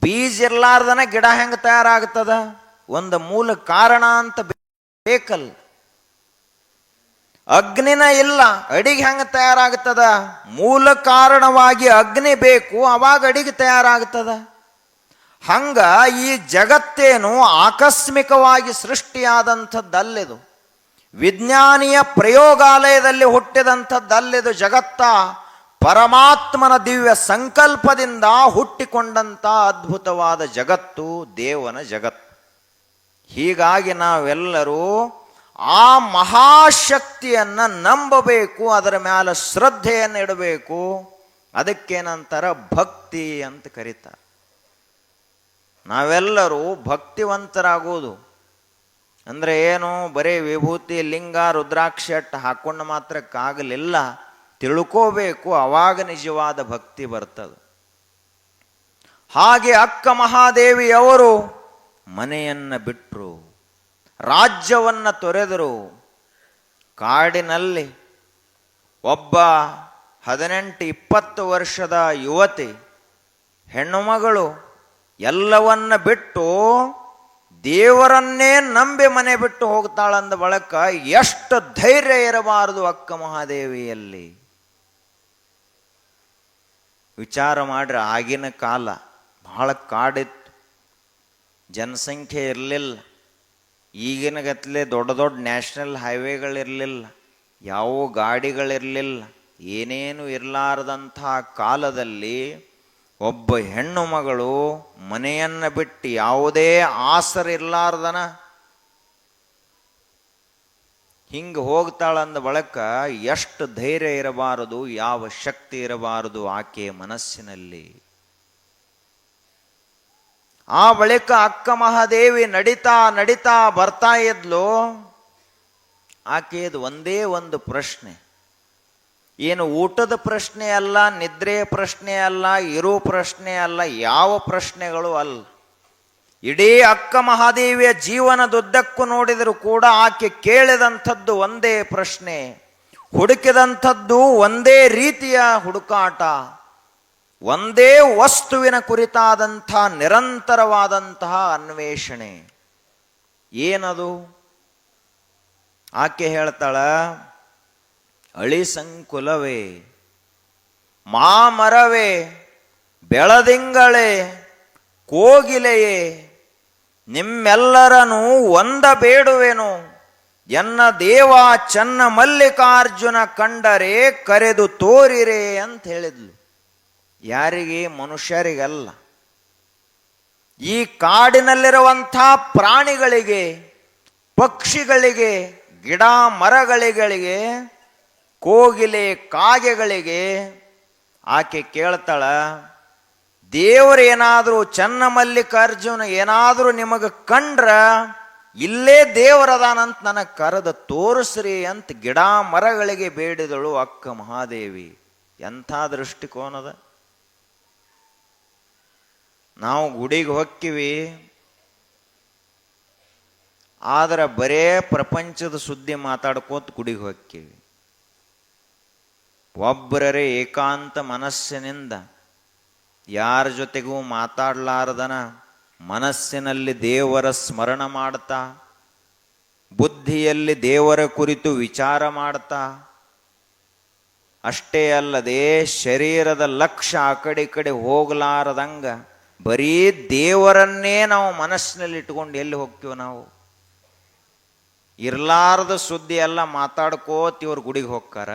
ಬೀಜ ಇರ್ಲಾರ್ದನ ಗಿಡ ಹೆಂಗೆ ತಯಾರಾಗ್ತದ? ಒಂದು ಮೂಲ ಕಾರಣ ಅಂತ ಬೇಕಲ್ಲ. ಅಗ್ನಿನ ಇಲ್ಲ, ಅಡಿಗೆ ಹೆಂಗೆ ತಯಾರಾಗ್ತದ? ಮೂಲ ಕಾರಣವಾಗಿ ಅಗ್ನಿ ಬೇಕು, ಅವಾಗ ಅಡಿಗೆ ತಯಾರಾಗ್ತದ. ಹಂಗ ಈ ಜಗತ್ತೇನು ಆಕಸ್ಮಿಕವಾಗಿ ಸೃಷ್ಟಿಯಾದಂಥದ್ದಲ್ಲಿದು, ವಿಜ್ಞಾನಿಯ ಪ್ರಯೋಗಾಲಯದಲ್ಲಿ ಹುಟ್ಟಿದಂಥದ್ದಲ್ಲಿದು. ಜಗತ್ತ ಪರಮಾತ್ಮನ ದಿವ್ಯ ಸಂಕಲ್ಪದಿಂದ ಹುಟ್ಟಿಕೊಂಡಂಥ ಅದ್ಭುತವಾದ ಜಗತ್ತು ದೇವನ ಜಗತ್ತು. ಹೀಗಾಗಿ ನಾವೆಲ್ಲರೂ ಆ ಮಹಾಶಕ್ತಿಯನ್ನು ನಂಬಬೇಕು, ಅದರ ಮೇಲೆ ಶ್ರದ್ಧೆಯನ್ನು ಇಡಬೇಕು. ಅದಕ್ಕೇನಂತಾರ ಭಕ್ತಿ ಅಂತ ಕರೀತಾರೆ. ನಾವೆಲ್ಲರೂ ಭಕ್ತಿವಂತರಾಗುವುದು ಅಂದರೆ ಏನು? ಬರೀ ವಿಭೂತಿ, ಲಿಂಗ, ರುದ್ರಾಕ್ಷಿ ಅಟ್ಟು ಹಾಕೊಂಡು ಮಾತ್ರಕ್ಕಾಗಲಿಲ್ಲ. ತಿಳ್ಕೋಬೇಕು, ಅವಾಗ ನಿಜವಾದ ಭಕ್ತಿ ಬರ್ತದೆ. ಹಾಗೆ ಅಕ್ಕ ಮಹಾದೇವಿಯವರು ಮನೆಯನ್ನು ಬಿಟ್ಟರು, ರಾಜ್ಯವನ್ನು ತೊರೆದರು. ಕಾಡಿನಲ್ಲಿ ಒಬ್ಬ 18-20 ವರ್ಷದ ಯುವತಿ ಹೆಣ್ಣು ಮಗಳು ಎಲ್ಲವನ್ನ ಬಿಟ್ಟು ದೇವರನ್ನೇ ನಂಬಿ ಮನೆ ಬಿಟ್ಟು ಹೋಗ್ತಾಳಂದ ಬಳಕ ಎಷ್ಟು ಧೈರ್ಯ ಇರಬಾರದು ಅಕ್ಕ ಮಹಾದೇವಿಯಲ್ಲಿ. ವಿಚಾರ ಮಾಡ್ರಿ, ಆಗಿನ ಕಾಲ ಬಹಳ ಕಾಡಿತ್ತು, ಜನಸಂಖ್ಯೆ ಇರಲಿಲ್ಲ, ಈಗಿನ ಗತ್ಲೆ ದೊಡ್ಡ ದೊಡ್ಡ ನ್ಯಾಷನಲ್ ಹೈವೇಗಳಿರಲಿಲ್ಲ, ಯಾವ ಗಾಡಿಗಳಿರಲಿಲ್ಲ, ಏನೇನು ಇರಲಾರದಂಥ ಕಾಲದಲ್ಲಿ ಒಬ್ಬ ಹೆಣ್ಣು ಮಗಳು ಮನೆಯನ್ನು ಬಿಟ್ಟು ಯಾವುದೇ ಆಸರಿರ್ಲಾರ್ದನ ಹಿಂಗೆ ಹೋಗ್ತಾಳಂದ ಬಳಕ ಎಷ್ಟು ಧೈರ್ಯ ಇರಬಾರದು, ಯಾವ ಶಕ್ತಿ ಇರಬಾರದು ಆಕೆಯ ಮನಸ್ಸಿನಲ್ಲಿ. ಆ ಬಳಿಕ ಅಕ್ಕ ಮಹಾದೇವಿ ನಡಿತಾ ನಡಿತಾ ಬರ್ತಾ ಇದ್ಲು. ಆಕೆಯದು ಒಂದೇ ಒಂದು ಪ್ರಶ್ನೆ, ಏನು ಊಟದ ಪ್ರಶ್ನೆ ಅಲ್ಲ, ನಿದ್ರೆಯ ಪ್ರಶ್ನೆ ಅಲ್ಲ, ಇರೋ ಪ್ರಶ್ನೆ ಅಲ್ಲ, ಯಾವ ಪ್ರಶ್ನೆಗಳು ಅಲ್ಲ. ಇಡೀ ಅಕ್ಕ ಮಹಾದೇವಿಯ ಜೀವನದುದ್ದಕ್ಕೂ ನೋಡಿದರೂ ಕೂಡ ಆಕೆ ಕೇಳಿದಂಥದ್ದು ಒಂದೇ ಪ್ರಶ್ನೆ, ಹುಡುಕಿದಂಥದ್ದು ಒಂದೇ ರೀತಿಯ ಹುಡುಕಾಟ, ಒಂದೇ ವಸ್ತುವಿನ ಕುರಿತಾದಂಥ ನಿರಂತರವಾದಂತಹ ಅನ್ವೇಷಣೆ. ಏನದು? ಆಕೆ ಹೇಳ್ತಾಳ, ಅಳಿಸಂಕುಲವೇ, ಮಾಮರವೇ, ಬೆಳದಿಂಗಳೇ, ಕೋಗಿಲೆಯೇ, ನಿಮ್ಮೆಲ್ಲರನು ಒಂದ ಬೇಡುವೆನು, ಎನ್ನ ದೇವ ಚನ್ನ ಮಲ್ಲಿಕಾರ್ಜುನ ಕಂಡರೆ ಕರೆದು ತೋರಿರೆ ಅಂತ ಹೇಳಿದ್ಲು. ಯಾರಿಗೆ? ಮನುಷ್ಯರಿಗಲ್ಲ, ಈ ಕಾಡಿನಲ್ಲಿರುವಂಥ ಪ್ರಾಣಿಗಳಿಗೆ, ಪಕ್ಷಿಗಳಿಗೆ, ಗಿಡ ಮರಗಳಿಗೆ, ಕೋಗಿಲೆ ಕಾಗೆಗಳಿಗೆ ಆಕೆ ಕೇಳ್ತಾಳ, ದೇವರು ಏನಾದರೂ ಚನ್ನಮಲ್ಲಿಕಾರ್ಜುನ ಏನಾದರೂ ನಿಮಗೆ ಕಂಡ್ರ ಇಲ್ಲೇ ದೇವರದಾನಂತ ನನಗೆ ಕರೆದು ತೋರಿಸ್ರಿ ಅಂತ ಗಿಡ ಮರಗಳಿಗೆ ಬೇಡಿದಳು ಅಕ್ಕ ಮಹಾದೇವಿ. ಎಂಥ ದೃಷ್ಟಿಕೋನದ! ನಾವು ಗುಡಿಗೆ ಹೊಕ್ಕಿವಿ, ಆದ್ರೆ ಬರೇ ಪ್ರಪಂಚದ ಸುದ್ದಿ ಮಾತಾಡ್ಕೋತ ಗುಡಿಗೆ ಹೊಕ್ಕಿವಿ. ಒಬ್ಬರೇ ಏಕಾಂತ ಮನಸ್ಸಿನಿಂದ ಯಾರ ಜೊತೆಗೂ ಮಾತಾಡಲಾರದನ ಮನಸ್ಸಿನಲ್ಲಿ ದೇವರ ಸ್ಮರಣ ಮಾಡ್ತಾ, ಬುದ್ಧಿಯಲ್ಲಿ ದೇವರ ಕುರಿತು ವಿಚಾರ ಮಾಡ್ತಾ, ಅಷ್ಟೇ ಅಲ್ಲದೆ ಶರೀರದ ಲಕ್ಷ್ಯ ಆ ಕಡೆ ಈ ಕಡೆ ಹೋಗಲಾರದಂಗ ಬರೀ ದೇವರನ್ನೇ ನಾವು ಮನಸ್ಸಿನಲ್ಲಿ ಇಟ್ಕೊಂಡು ಎಲ್ಲಿ ಹೋಗ್ತೀವಿ? ನಾವು ಇರ್ಲಾರದ ಸುದ್ದಿ ಎಲ್ಲ ಮಾತಾಡ್ಕೋತ ಇವ್ರ ಗುಡಿಗೆ ಹೋಗ್ತಾರ.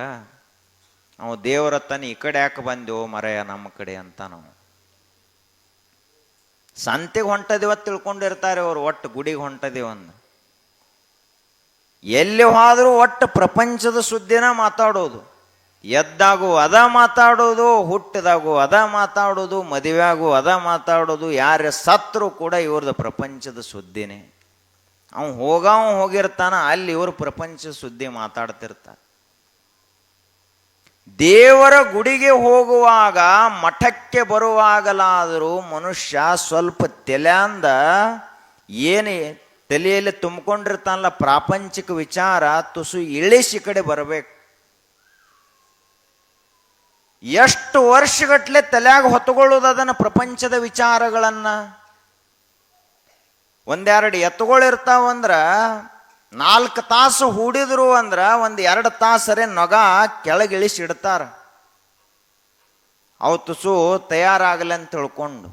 ನಾವು ದೇವರ ತನ ಈ ಕಡೆ ಯಾಕೆ ಬಂದೆವು ಮರೆಯ ನಮ್ಮ ಕಡೆ ಅಂತ ನಾವು ಸಂತೆಗೆ ಹೊಂಟದಿವ ತಿಳ್ಕೊಂಡಿರ್ತಾರೆ ಅವರು. ಒಟ್ಟು ಗುಡಿಗೆ ಹೊಂಟದಿವಂದು ಎಲ್ಲಿ ಹೋದ್ರೂ ಒಟ್ಟು ಪ್ರಪಂಚದ ಸುದ್ದಿನ ಮಾತಾಡೋದು. ಎದ್ದಾಗೂ ಅದ ಮಾತಾಡೋದು, ಹುಟ್ಟಿದಾಗೂ ಅದ ಮಾತಾಡೋದು, ಮದುವೆಯಾಗೂ ಅದ ಮಾತಾಡೋದು. ಯಾರ ಸತ್ರು ಕೂಡ ಇವ್ರದ್ದು ಪ್ರಪಂಚದ ಸುದ್ದಿನೇ. ಅವನು ಹೋಗಿರ್ತಾನ, ಅಲ್ಲಿ ಇವರು ಪ್ರಪಂಚ ಸುದ್ದಿ ಮಾತಾಡ್ತಿರ್ತಾರೆ. ದೇವರ ಗುಡಿಗೆ ಹೋಗುವಾಗ, ಮಠಕ್ಕೆ ಬರುವಾಗಲಾದರೂ ಮನುಷ್ಯ ಸ್ವಲ್ಪ ತಲೆಯಿಂದ ಏನು ತಲೆಯಲ್ಲಿ ತುಂಬಿಕೊಂಡಿರ್ತಾನಲ್ಲ ಪ್ರಾಪಂಚಿಕ ವಿಚಾರ, ತುಸು ಇಳಿಸಿ ಕಡೆ ಬರಬೇಕು. ಎಷ್ಟು ವರ್ಷಗಟ್ಲೆ ತಲೆಯಾಗ ಹೊತ್ತುಕೊಳ್ಳೋದು ಅದನ್ನು ಪ್ರಪಂಚದ ವಿಚಾರಗಳನ್ನ. ಒಂದೆರಡು ಎತ್ತುಗಳಿರ್ತಾವಂದ್ರ 4 ತಾಸು ಹೂಡಿದ್ರು ಅಂದ್ರ 1-2 ತಾಸರೆ ನೊಗ ಕೆಳಗಿಳಿಸಿ ಇಡ್ತಾರ, ಅವು ತುಸು ತಯಾರಾಗಲಿ ಅಂತ ತಿಳ್ಕೊಂಡು.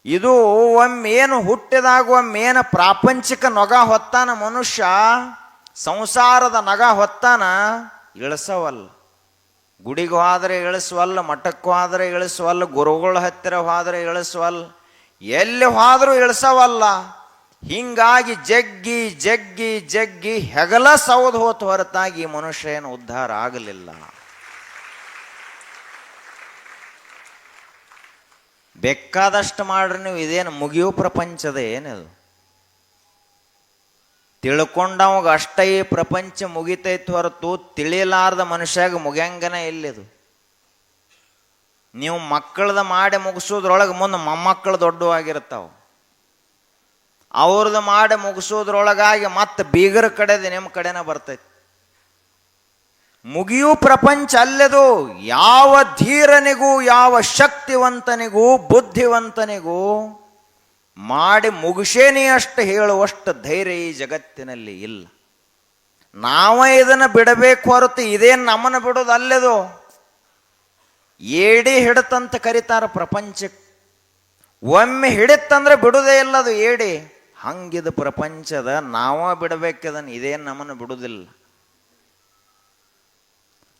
ಇದು ಒಮ್ಮೇನು ಹುಟ್ಟಿದಾಗ ಒಮ್ಮೇನು ಪ್ರಾಪಂಚಿಕ ನೊಗ ಹೊತ್ತಾನ ಮನುಷ್ಯ, ಸಂಸಾರದ ನಗ ಹೊತ್ತಾನ, ಇಳಿಸವಲ್ಲ. ಗುಡಿಗೆ ಹೋದ್ರೆ ಇಳಿಸುವಲ್ಲ, ಮಠಕ್ಕೂ ಹೋದ್ರೆ ಇಳಿಸುವಲ್ಲ, ಗುರುಗಳ ಹತ್ತಿರ ಹೋದ್ರೆ ಇಳಿಸುವಲ್ಲ, ಎಲ್ಲಿ ಹೋದ್ರೂ ಇಳಿಸವಲ್ಲ. ಹಿಂಗಾಗಿ ಜಗ್ಗಿ ಜಗ್ಗಿ ಜಗ್ಗಿ ಹೆಗಲ ಸೌದು ಹೋತು ಹೊರತಾಗಿ ಈ ಮನುಷ್ಯ ಏನು ಉದ್ಧಾರ ಆಗಲಿಲ್ಲ. ಬೇಕಾದಷ್ಟು ಮಾಡ್ರಿ ನೀವು, ಇದೇನು ಮುಗಿಯೋ ಪ್ರಪಂಚದ ಏನಿದು? ತಿಳ್ಕೊಂಡವಾಗ ಅಷ್ಟೇ ಈ ಪ್ರಪಂಚ ಮುಗಿತೈತಿ ಹೊರತು ತಿಳಿಲಾರ್ದ ಮನುಷ್ಯಾಗ ಮುಗಿಯಂಗನ ಎಲ್ಲಿದು? ನೀವು ಮಕ್ಕಳದ ಮಾಡಿ ಮುಗಿಸೋದ್ರೊಳಗೆ ಮುಂದೆ ಮೊಮ್ಮಕ್ಕಳು ದೊಡ್ಡವಾಗಿರ್ತಾವ. ಅವ್ರದ್ದು ಮಾಡಿ ಮುಗಿಸೋದ್ರೊಳಗಾಗಿ ಮತ್ತೆ ಬೀಗರ ಕಡೆದು ನಿಮ್ಮ ಕಡೆನ ಬರ್ತೈತಿ. ಮುಗಿಯೂ ಪ್ರಪಂಚ ಅಲ್ಲೆದು. ಯಾವ ಧೀರನಿಗೂ ಯಾವ ಶಕ್ತಿವಂತನಿಗೂ ಬುದ್ಧಿವಂತನಿಗೂ ಮಾಡಿ ಮುಗಿಸೇನಿ ಅಷ್ಟು ಹೇಳುವಷ್ಟು ಧೈರ್ಯ ಈ ಜಗತ್ತಿನಲ್ಲಿ ಇಲ್ಲ. ನಾವ ಇದನ್ನು ಬಿಡಬೇಕು ಹೊರತು ಇದೇನು ನಮ್ಮನ್ನು ಬಿಡೋದು ಅಲ್ಲೆದು. ಏಡಿ ಹಿಡತಂತ ಕರೀತಾರ ಪ್ರಪಂಚಕ್ಕೆ. ಒಮ್ಮೆ ಹಿಡಿತಂದ್ರೆ ಬಿಡುವುದೇ ಇಲ್ಲ ಅದು ಏಡಿ. ಹಂಗಿದ ಪ್ರಪಂಚದ ನಾವ ಬಿಡಬೇಕದನ್ನು, ಇದೇನು ನಮ್ಮನ್ನು ಬಿಡುವುದಿಲ್ಲ.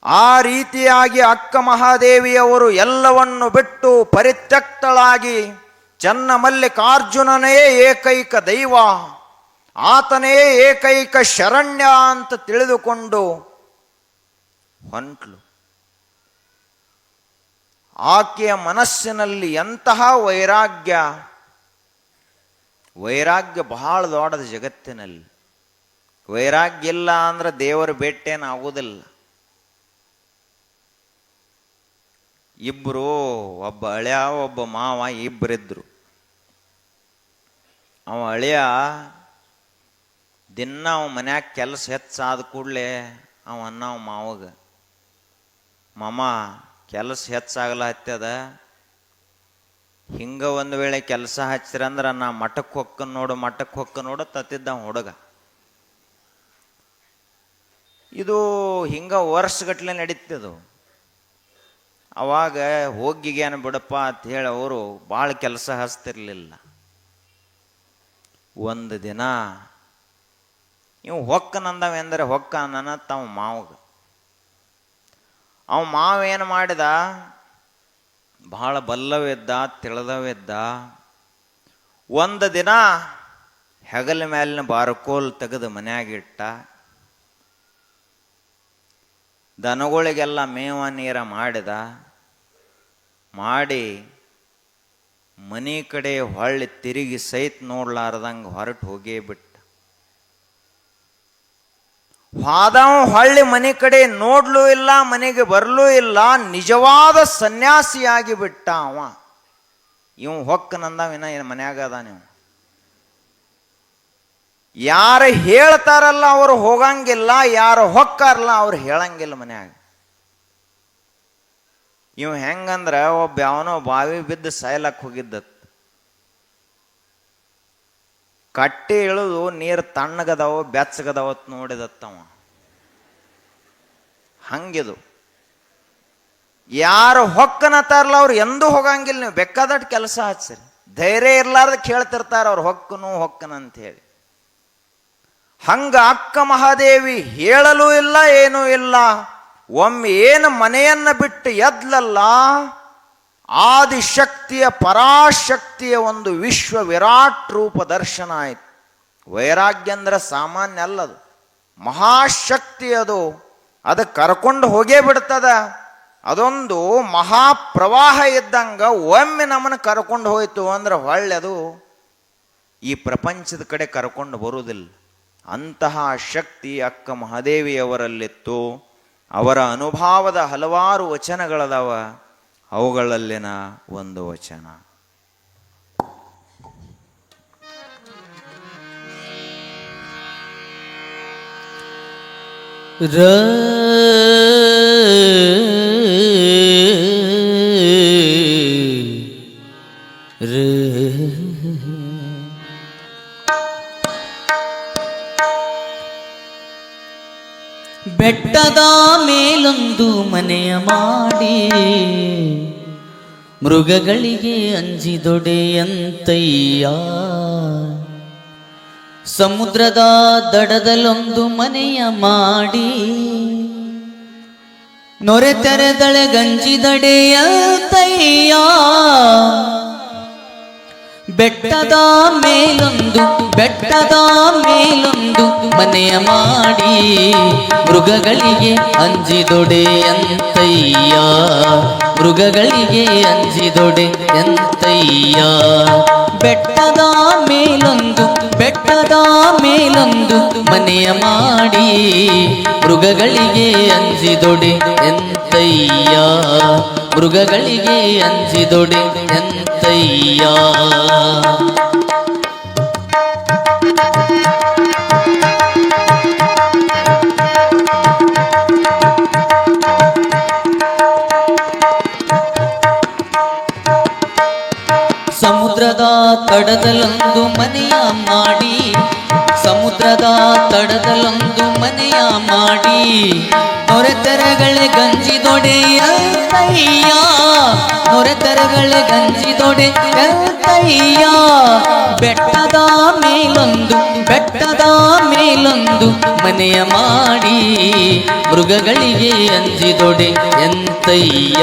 ಆ ರೀತಿಯಾಗಿ ಅಕ್ಕ ಮಹಾದೇವಿಯವರು ಎಲ್ಲವನ್ನು ಬಿಟ್ಟು ಪರಿತ್ಯಕ್ತಳಾಗಿ ಚನ್ನಮಲ್ಲಿಕಾರ್ಜುನನೇ ಏಕೈಕ ದೈವ, ಆತನೇ ಏಕೈಕ ಶರಣ್ಯ ಅಂತ ತಿಳಿದುಕೊಂಡು ಹೊಂಟ್ಲು. ಆಕೆಯ ಮನಸ್ಸಿನಲ್ಲಿ ಎಂತಹ ವೈರಾಗ್ಯ ಬಹಳ ದೊಡ್ಡದ ಜಗತ್ತಿನಲ್ಲಿ. ವೈರಾಗ್ಯ ಇಲ್ಲ ಅಂದ್ರೆ ದೇವರ ಭೇಟೇನು ಆಗುವುದಿಲ್ಲ. ಇಬ್ಬರು, ಒಬ್ಬ ಅಳಿಯ ಒಬ್ಬ ಮಾವ ಇಬ್ಬರಿದ್ರು. ಅವ ಅಳಿಯ ದಿನ ಅವ ಮನ್ಯಾಗ ಕೆಲಸ ಹೆಚ್ಚಾದ ಕೂಡಲೇ ಅವ ಅವ ಮಾವಗ, ಮಾಮ ಕೆಲಸ ಹೆಚ್ಚಾಗಲ್ಲ ಹತ್ತದ, ಹಿಂಗ ಒಂದು ವೇಳೆ ಕೆಲಸ ಹಚ್ಚಿರಂದ್ರೆ ನಾ ಮಠಕ್ಕೆ ಹೊಕ್ಕ ನೋಡು ತತ್ತಿದ್ದ ಹುಡುಗ. ಇದು ಹಿಂಗ ವರ್ಷಗಟ್ಲೆ ನಡೀತದು. ಅವಾಗ ಹೋಗಿಗೇನು ಬಿಡಪ್ಪ ಅಂತ ಹೇಳಿ ಅವರು ಭಾಳ ಕೆಲಸ ಹಚ್ತಿರ್ಲಿಲ್ಲ. ಒಂದು ದಿನ ಇವು ಹೊಕ್ಕನಂದವೆಂದರೆ ಹೊಕ್ಕ ನನ್ನ ತಮ್ಮ ಮಾವಗ. ಅವ ಮಾವ ಏನು ಮಾಡಿದ, ಬಹಳ ಬಲ್ಲವಿದ್ದ, ತಿಳಿದವಿದ್ದ. ಒಂದು ದಿನ ಹೆಗಲ ಮೇಲಿನ ಬಾರ್ಕೋಲ್ ತೆಗೆದು ಮನ್ಯಾಗಿಟ್ಟ. ದನಗಳಿಗೆಲ್ಲ ಮೇವ ನೀರ ಮಾಡಿ ಮನೆ ಕಡೆ ಹೊಳ್ಳಿ ತಿರುಗಿ ಸೈತ್ ನೋಡ್ಲಾರ್ದಂಗೆ ಹೊರಟು ಹೋಗೇ ಬಿಟ್ಟ. ಹಾದವ ಹೊಳ್ಳಿ ಮನೆ ಕಡೆ ನೋಡ್ಲೂ ಇಲ್ಲ, ಮನೆಗೆ ಬರಲೂ ಇಲ್ಲ. ನಿಜವಾದ ಸನ್ಯಾಸಿಯಾಗಿ ಬಿಟ್ಟ ಅವ. ಇವ್ ಹೊಕ್ಕನಂದವಿನ ಮನ್ಯಾಗ ಅದ. ನೀವು ಯಾರು ಹೇಳ್ತಾರಲ್ಲ ಅವರು ಹೋಗಂಗಿಲ್ಲ, ಯಾರು ಹೊಕ್ಕಾರಲ್ಲ ಅವ್ರು ಹೇಳಂಗಿಲ್ಲ ಮನ್ಯಾಗ. ಇವ್ ಹೆಂಗಂದ್ರ ಒಬ್ಬ ಯಾವನೋ ಬಾವಿ ಬಿದ್ದು ಸಾಯ್ಲಕ್ಕೆ ಹೋಗಿದ್ದತ್. ಕಟ್ಟಿ ಇಳಿದು ನೀರು ತಣ್ಣಗದಾವ ಬೆಚ್ಚಗದಾವತ್ ನೋಡಿದತ್ತವ. ಹಂಗಿದು ಯಾರು ಹೊಕ್ಕನತ್ತಾರಲ್ಲ ಅವ್ರು ಎಂದೂ ಹೋಗಂಗಿಲ್ಲ. ನೀವು ಬೇಕಾದಟ್ಟು ಕೆಲಸ ಹಚ್ಚಿರಿ, ಧೈರ್ಯ ಇರ್ಲಾರ್ದ ಕೇಳ್ತಿರ್ತಾರ ಅವ್ರು ಹೊಕ್ಕನಂತ ಹೇಳಿ. ಹಂಗ ಅಕ್ಕ ಮಹಾದೇವಿ ಹೇಳಲೂ ಇಲ್ಲ, ಏನೂ ಇಲ್ಲ. ಒಮ್ಮೆ ಏನು ಮನೆಯನ್ನ ಬಿಟ್ಟು ಎದ್ಲಲ್ಲ, ಆದಿಶಕ್ತಿಯ ಪರಾಶಕ್ತಿಯ ಒಂದು ವಿಶ್ವ ವಿರಾಟ್ ರೂಪ ದರ್ಶನ ಆಯ್ತು. ವೈರಾಗ್ಯ ಅಂದ್ರೆ ಸಾಮಾನ್ಯ ಅಲ್ಲದು, ಮಹಾಶಕ್ತಿ ಅದು. ಅದಕ್ಕೆ ಕರ್ಕೊಂಡು ಹೋಗೇ ಬಿಡ್ತದ. ಅದೊಂದು ಮಹಾಪ್ರವಾಹ ಇದ್ದಂಗ ಒಮ್ಮೆ ನಮ್ಮನ್ನು ಕರ್ಕೊಂಡು ಹೋಯ್ತು ಅಂದ್ರೆ ಒಳ್ಳೆದು ಈ ಪ್ರಪಂಚದ ಕಡೆ ಕರ್ಕೊಂಡು ಬರುವುದಿಲ್ಲ. ಅಂತಹ ಶಕ್ತಿ ಅಕ್ಕ ಮಹಾದೇವಿಯವರಲ್ಲಿತ್ತು. ಅವರ ಅನುಭವದ ಹಲವಾರು ವಚನಗಳದಾವ. ಅವುಗಳಲ್ಲಿನ ಒಂದು ವಚನ. ಬೆಟ್ಟದ ಮೇಲೊಂದು ಮನೆಯ ಮಾಡಿ ಮೃಗಗಳಿಗೆ ಅಂಜಿದೊಡೆಯಂತಯ್ಯ. ಸಮುದ್ರದ ದಡದಲ್ಲೊಂದು ಮನೆಯ ಮಾಡಿ ನೊರೆ ತೆರೆದಳೆ ಗಂಜಿದಡೆಯಂತಯ್ಯ. ಬೆಟ್ಟದ ಮೇಲೊಂದು ಮನೆಯ ಮಾಡಿ ಮೃಗಗಳಿಗೆ ಅಂಜಿದೊಡೆಯಂತಯ್ಯ. ಮೃಗಗಳಿಗೆ ಅಂಜಿದೊಡೆಯಂತಯ್ಯ. ಬೆಟ್ಟದ ಮೇಲೊಂದು ಮನೆಯ ಮಾಡಿ ಮೃಗಗಳಿಗೆ ಅಂಜಿದೊಡೆಯಂತಯ್ಯ. ಮೃಗಗಳಿಗೆ ಅಂಜಿದೊಡೆಯಂತಯ್ಯ. ಸಮುದ್ರದ ತಡದಲ್ಲೊಂದು ಮನೆಯ ಮಾಡಿ, ಸಮುದ್ರದ ತಡದಲ್ಲೊಂದು ಮನೆಯ ಮಾಡಿ, ನೊರೆತರಗಳೇ ಗಂಜಿದೊಡೆಯಂತಯ್ಯ, ನೊರೆತರಗಳೇ ಗಂಜಿದೊಡೆಯಂತಯ್ಯ. ಬೆಟ್ಟದ ಮೇಲೊಂದು, ಬೆಟ್ಟದ ಮೇಲೊಂದು ಮನೆಯ ಮಾಡಿ, ಮೃಗಗಳಿಗೆ ಅಂಜಿದೊಡೆ ಎಂತಯ್ಯ.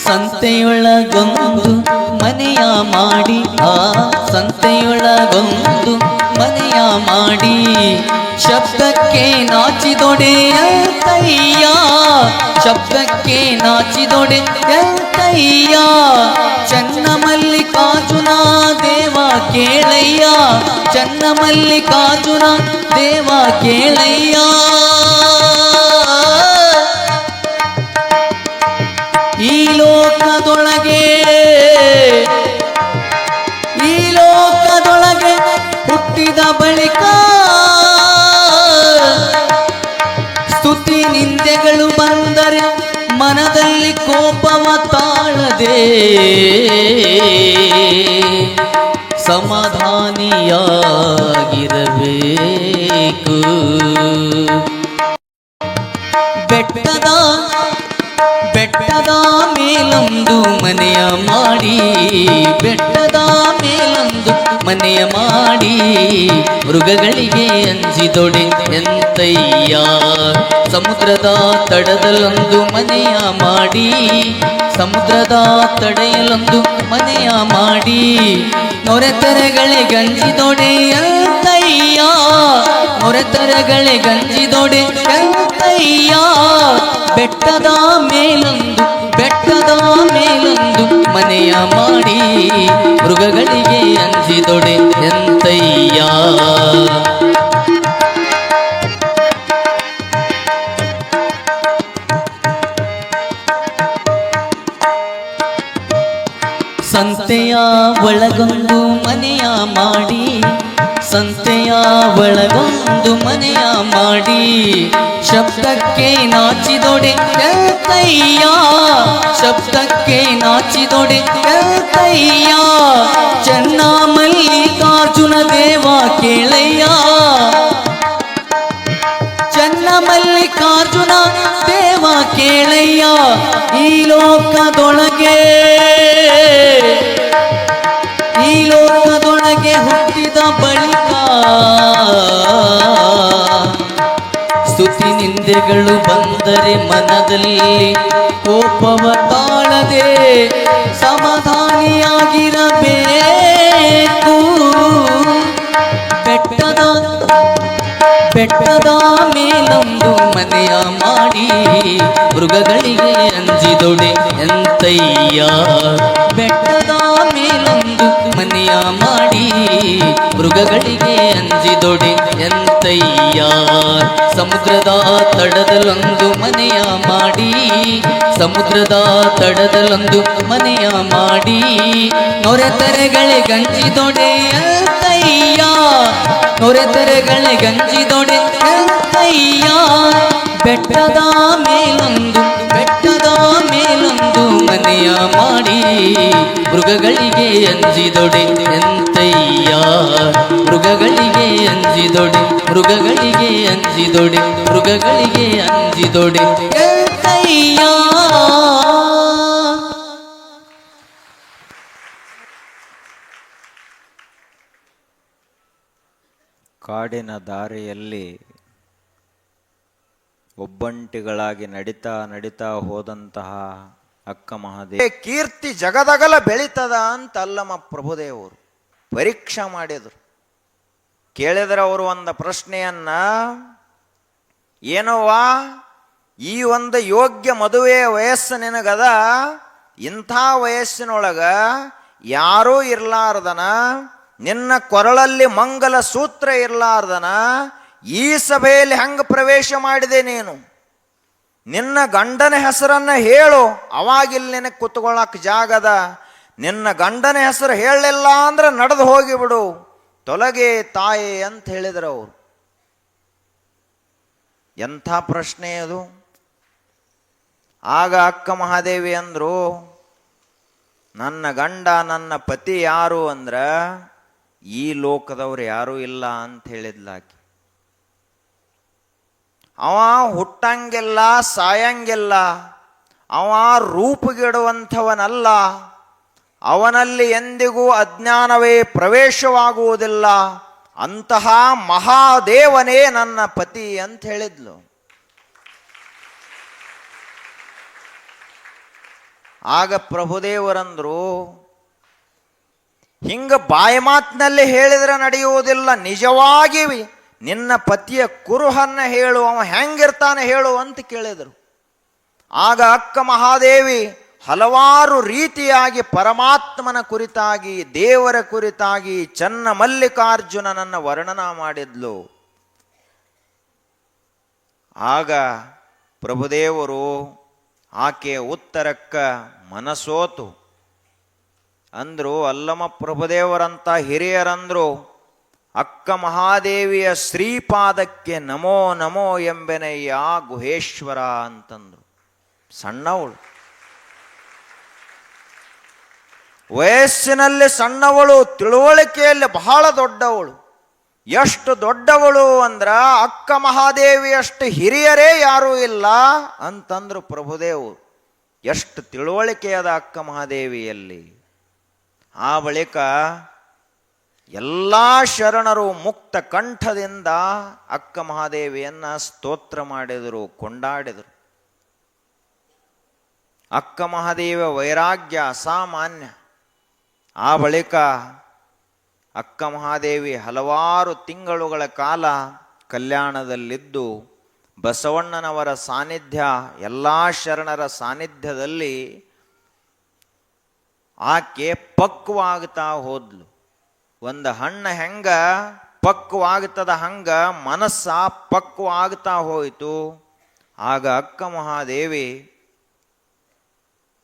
ಸಂತೆಯೊಳಗೊಂದು ಮನೆಯ ಮಾಡಿ, ಆ ಸಂತೆಯೊಳಗೊಂದು ಮನೆಯ ಮಾಡಿ, ಶಬ್ದಕ್ಕೆ ನಾಚಿದೊಡೆಯಂತಯ್ಯ, ಶಬ್ದಕ್ಕೆ ನಾಚಿದೊಡೆಯಂತಯ್ಯ. ಚನ್ನಮಲ್ಲಿಕಾರ್ಜುನ ದೇವ ಕೇಳಯ್ಯ, ಚನ್ನಮಲ್ಲಿಕಾರ್ಜುನ ದೇವ ಕೇಳಯ್ಯ. ಈ ಲೋಕದೊಳಗೆ, ಈ ಲೋಕದೊಳಗೆ ಹುಟ್ಟಿದ ಬಳಿಕ ಸ್ತುತಿ ನಿಂದೆಗಳು ಬಂದರೆ ಮನದಲ್ಲಿ ಕೋಪವ ತಾಳದೆ ಸಮಾಧಾನಿಯಾಗಿರಬೇಕು. ಬೆಟ್ಟದ ಬೆಟ್ಟದ ಮೇಲೊಂದು ಮನೆಯ ಮಾಡಿ, ಬೆಟ್ಟದ ಮೇಲೊಂದು ಮನೆಯ ಮಾಡಿ, ಮೃಗಗಳಿಗೆ ಅಂಜಿದೊಡೆ ಎಂತಯ್ಯ. ಸಮುದ್ರದ ತಡದಲ್ಲೊಂದು ಮನೆಯ ಮಾಡಿ, ಸಮುದ್ರದ ತಡೆಯಲೊಂದು ಮನೆಯ ಮಾಡಿ, ನೊರೆತರಗಳೇ ಗಂಜಿದೊಡೆ ಎಂತಯ್ಯ, ನೊರೆತರಗಳೇ ಗಂಜಿದೊಡೆ ಎಂತಯ್ಯ. ಬೆಟ್ಟದ ಮೇಲೊಂದು, ಬೆಟ್ಟದ ಮೇಲೊಂದು ಮನೆಯ ಮಾಡಿ, ಮೃಗಗಳಿಗೆ ಅಂಜಿದೊಡೆ ಎಂತಯ್ಯ. ಸಂತೆಯ ಒಳಗೊಂದು ಮನೆಯ ಮಾಡಿ, ಸಂತೆಯ ಒಳಗೊಂದು ಮನೆಯ ಮಾಡಿ, ಶಬ್ದಕ್ಕೆ ನಾಚಿದೊಡೆ ಎಂತಯ್ಯ, ಶಬ್ದಕ್ಕೆ ನಾಚಿದೊಡೆ ಎಂತಯ್ಯ. ಚನ್ನಮಲ್ಲಿಕಾರ್ಜುನ ದೇವ ಕೇಳಯ್ಯ, ಚನ್ನಮಲ್ಲಿಕಾರ್ಜುನ ದೇವ ಕೇಳಯ್ಯ. ಈ ಲೋಕದೊಳಗೆ, ಈ ಲೋಕದೊಳಗೆ ಹುಟ್ಟಿದ ಬಳಿಕ ಸ್ತುತಿ ನಿಂದೆಗಳು ಬಂದರೆ ಮನದಲ್ಲಿ ಕೋಪವ ತಾಳದೆ ಸಮಾಧಾನಿಯಾಗಿರಬೇಕು. ಬೆಟ್ಟದ ಬೆಟ್ಟದ ಮೇಲೊಂದು ಮನೆಯ ಮಾಡಿ, ಮೃಗಗಳಿಗೆ ಅಂಜಿದೊಡೆ ಎಂತಯ್ಯ. ಬೆಟ್ಟದ ಮೇಲೊಂದು ಮನೆಯ ಮಾಡಿ, ಮೃಗಗಳಿಗೆ ಅಂಜಿದೊಡೆ ಎಂತಯ್ಯ. ಸಮುದ್ರದ ತಡದಲ್ಲೊಂದು ಮನೆಯ ಮಾಡಿ, ಸಮುದ್ರದ ತಡದಲ್ಲೊಂದು ಮನೆಯ ಮಾಡಿ, ನೊರೆತರೆಗಳೇ ಗಂಜಿದೊಡೆ ಎಂತಯ್ಯ, ನೊರೆತರೆಗಳೇ ಗಂಜಿದೊಡೆ ಎಂತಯ್ಯ. ಬೆಟ್ಟದ ಮೇಲೊಂದು, ಬೆಟ್ಟದ ಮೇಲೊಂದು ಮನೆಯ ಮಾಡಿ, ಮೃಗಗಳಿಗೆ ಅಂಜಿದೊಡೆ ಎಂತಯ್ಯ, ಮೃಗಗಳಿಗೆ ಅಂಜಿದೊಡೆ, ಮೃಗಗಳಿಗೆ ಅಂಜಿದೊಡೆ, ಮೃಗಗಳಿಗೆ ಅಂಜಿದೊಡೆ ಎಂತಯ್ಯ. ಕಾಡಿನ ದಾರಿಯಲ್ಲಿ ಒಬ್ಬಂಟಿಗಳಾಗಿ ನಡಿತಾ ನಡಿತಾ ಹೋದಂತಹ ಅಕ್ಕ ಮಹಾದೇವಿ ಕೀರ್ತಿ ಜಗದಗಲ ಬೆಳೀತದ ಅಂತ ಅಲ್ಲಮ್ಮ ಪ್ರಭುದೇವರು ಪರೀಕ್ಷೆ ಮಾಡಿದರು. ಕೇಳಿದ್ರೆ ಅವರು ಒಂದು ಪ್ರಶ್ನೆಯನ್ನ, ಏನವ್ವಾ ಈ ಒಂದು ಯೋಗ್ಯ ಮದುವೆಯ ವಯಸ್ಸು ನಿನಗದ, ಇಂಥ ವಯಸ್ಸಿನೊಳಗ ಯಾರೂ ಇರ್ಲಾರ್ದನ, ನಿನ್ನ ಕೊರಳಲ್ಲಿ ಮಂಗಲ ಸೂತ್ರ ಇರ್ಲಾರ್ದನ ಈ ಸಭೆಯಲ್ಲಿ ಹಂಗ ಪ್ರವೇಶ ಮಾಡಿದೆ ನೀನು? ನಿನ್ನ ಗಂಡನ ಹೆಸರನ್ನ ಹೇಳು, ಅವಾಗಿಲ್ಲಿ ನಿನಗೆ ಕುತ್ಕೊಳ್ಳೋಕೆ ಜಾಗದ. ನಿನ್ನ ಗಂಡನ ಹೆಸರು ಹೇಳಲಿಲ್ಲ ಅಂದ್ರೆ ನಡೆದು ಹೋಗಿಬಿಡು. ತೊಲಗೆ ತಾಯೇ ಅಂತ ಹೇಳಿದರು ಅವರು. ಎಂಥ ಪ್ರಶ್ನೆ ಅದು. ಆಗ ಅಕ್ಕ ಮಹಾದೇವಿ ಅಂದ್ರು, ನನ್ನ ಗಂಡ ನನ್ನ ಪತಿ ಯಾರು ಅಂದ್ರ ಈ ಲೋಕದವ್ರು ಯಾರೂ ಇಲ್ಲ ಅಂತ ಹೇಳಿದ್ಲಾಕಿ. ಅವ ಹುಟ್ಟಂಗಿಲ್ಲ, ಸಾಯಂಗಿಲ್ಲ, ಅವ ರೂಪುಗೆಡುವಂಥವನಲ್ಲ, ಅವನಲ್ಲಿ ಎಂದಿಗೂ ಅಜ್ಞಾನವೇ ಪ್ರವೇಶವಾಗುವುದಿಲ್ಲ, ಅಂತಹ ಮಹಾದೇವನೇ ನನ್ನ ಪತಿ ಅಂತ ಹೇಳಿದ್ಲು. ಆಗ ಪ್ರಭುದೇವರಂದ್ರು, ಹಿಂಗ ಬಾಯಿ ಮಾತಿನಲ್ಲಿ ಹೇಳಿದ್ರೆ ನಡೆಯುವುದಿಲ್ಲ, ನಿಜವಾಗಿ ನಿನ್ನ ಪತಿಯ ಕುರುಹನ್ನ ಹೇಳು, ಅವ ಹೆಂಗಿರ್ತಾನೆ ಹೇಳು ಅಂತ ಕೇಳಿದರು. ಆಗ ಅಕ್ಕ ಮಹಾದೇವಿ ಹಲವಾರು ರೀತಿಯಾಗಿ ಪರಮಾತ್ಮನ ಕುರಿತಾಗಿ, ದೇವರ ಕುರಿತಾಗಿ, ಚನ್ನ ಮಲ್ಲಿಕಾರ್ಜುನನನ್ನ ವರ್ಣನ ಮಾಡಿದ್ಲು. ಆಗ ಪ್ರಭುದೇವರು ಆಕೆಯ ಉತ್ತರಕ್ಕ ಮನಸೋತು ಅಂದ್ರು. ಅಲ್ಲಮ ಪ್ರಭುದೇವರಂತ ಹಿರಿಯರಂದ್ರು, ಅಕ್ಕ ಮಹಾದೇವಿಯ ಶ್ರೀಪಾದಕ್ಕೆ ನಮೋ ನಮೋ ಎಂಬೆನಯ್ಯ ಗುಹೇಶ್ವರ ಅಂತಂದ್ರು. ಸಣ್ಣವಳು, ವಯಸ್ಸಿನಲ್ಲಿ ಸಣ್ಣವಳು, ತಿಳುವಳಿಕೆಯಲ್ಲಿ ಬಹಳ ದೊಡ್ಡವಳು. ಎಷ್ಟು ದೊಡ್ಡವಳು ಅಂದ್ರ ಅಕ್ಕ ಮಹಾದೇವಿಯಷ್ಟು ಹಿರಿಯರೇ ಯಾರೂ ಇಲ್ಲ ಅಂತಂದ್ರು ಪ್ರಭುದೇವರು. ಎಷ್ಟು ತಿಳುವಳಿಕೆಯಾದ ಅಕ್ಕ ಮಹಾದೇವಿಯಲ್ಲಿ. ಆ ಬಳಿಕ ಎಲ್ಲ ಶರಣರು ಮುಕ್ತ ಕಂಠದಿಂದ ಅಕ್ಕ ಮಹಾದೇವಿಯನ್ನ ಸ್ತೋತ್ರ ಮಾಡಿದರು, ಕೊಂಡಾಡಿದರು. ಅಕ್ಕ ಮಹಾದೇವಿಯ ವೈರಾಗ್ಯ ಅಸಾಮಾನ್ಯ. ಆ ಬಳಿಕ ಅಕ್ಕ ಮಹಾದೇವಿ ಹಲವಾರು ತಿಂಗಳುಗಳ ಕಾಲ ಕಲ್ಯಾಣದಲ್ಲಿದ್ದು ಬಸವಣ್ಣನವರ ಸಾನ್ನಿಧ್ಯ, ಎಲ್ಲ ಶರಣರ ಸಾನ್ನಿಧ್ಯದಲ್ಲಿ ಆಕೆ ಪಕ್ವಾಗ್ತಾ ಹೋದ್ಲು. ಒಂದು ಹಣ್ಣು ಹೆಂಗ ಪಕ್ವಾಗ್ತದ ಹಂಗ ಮನಸ್ಸ ಪಕ್ವಾಗ್ತಾ ಹೋಯಿತು. ಆಗ ಅಕ್ಕ ಮಹಾದೇವಿ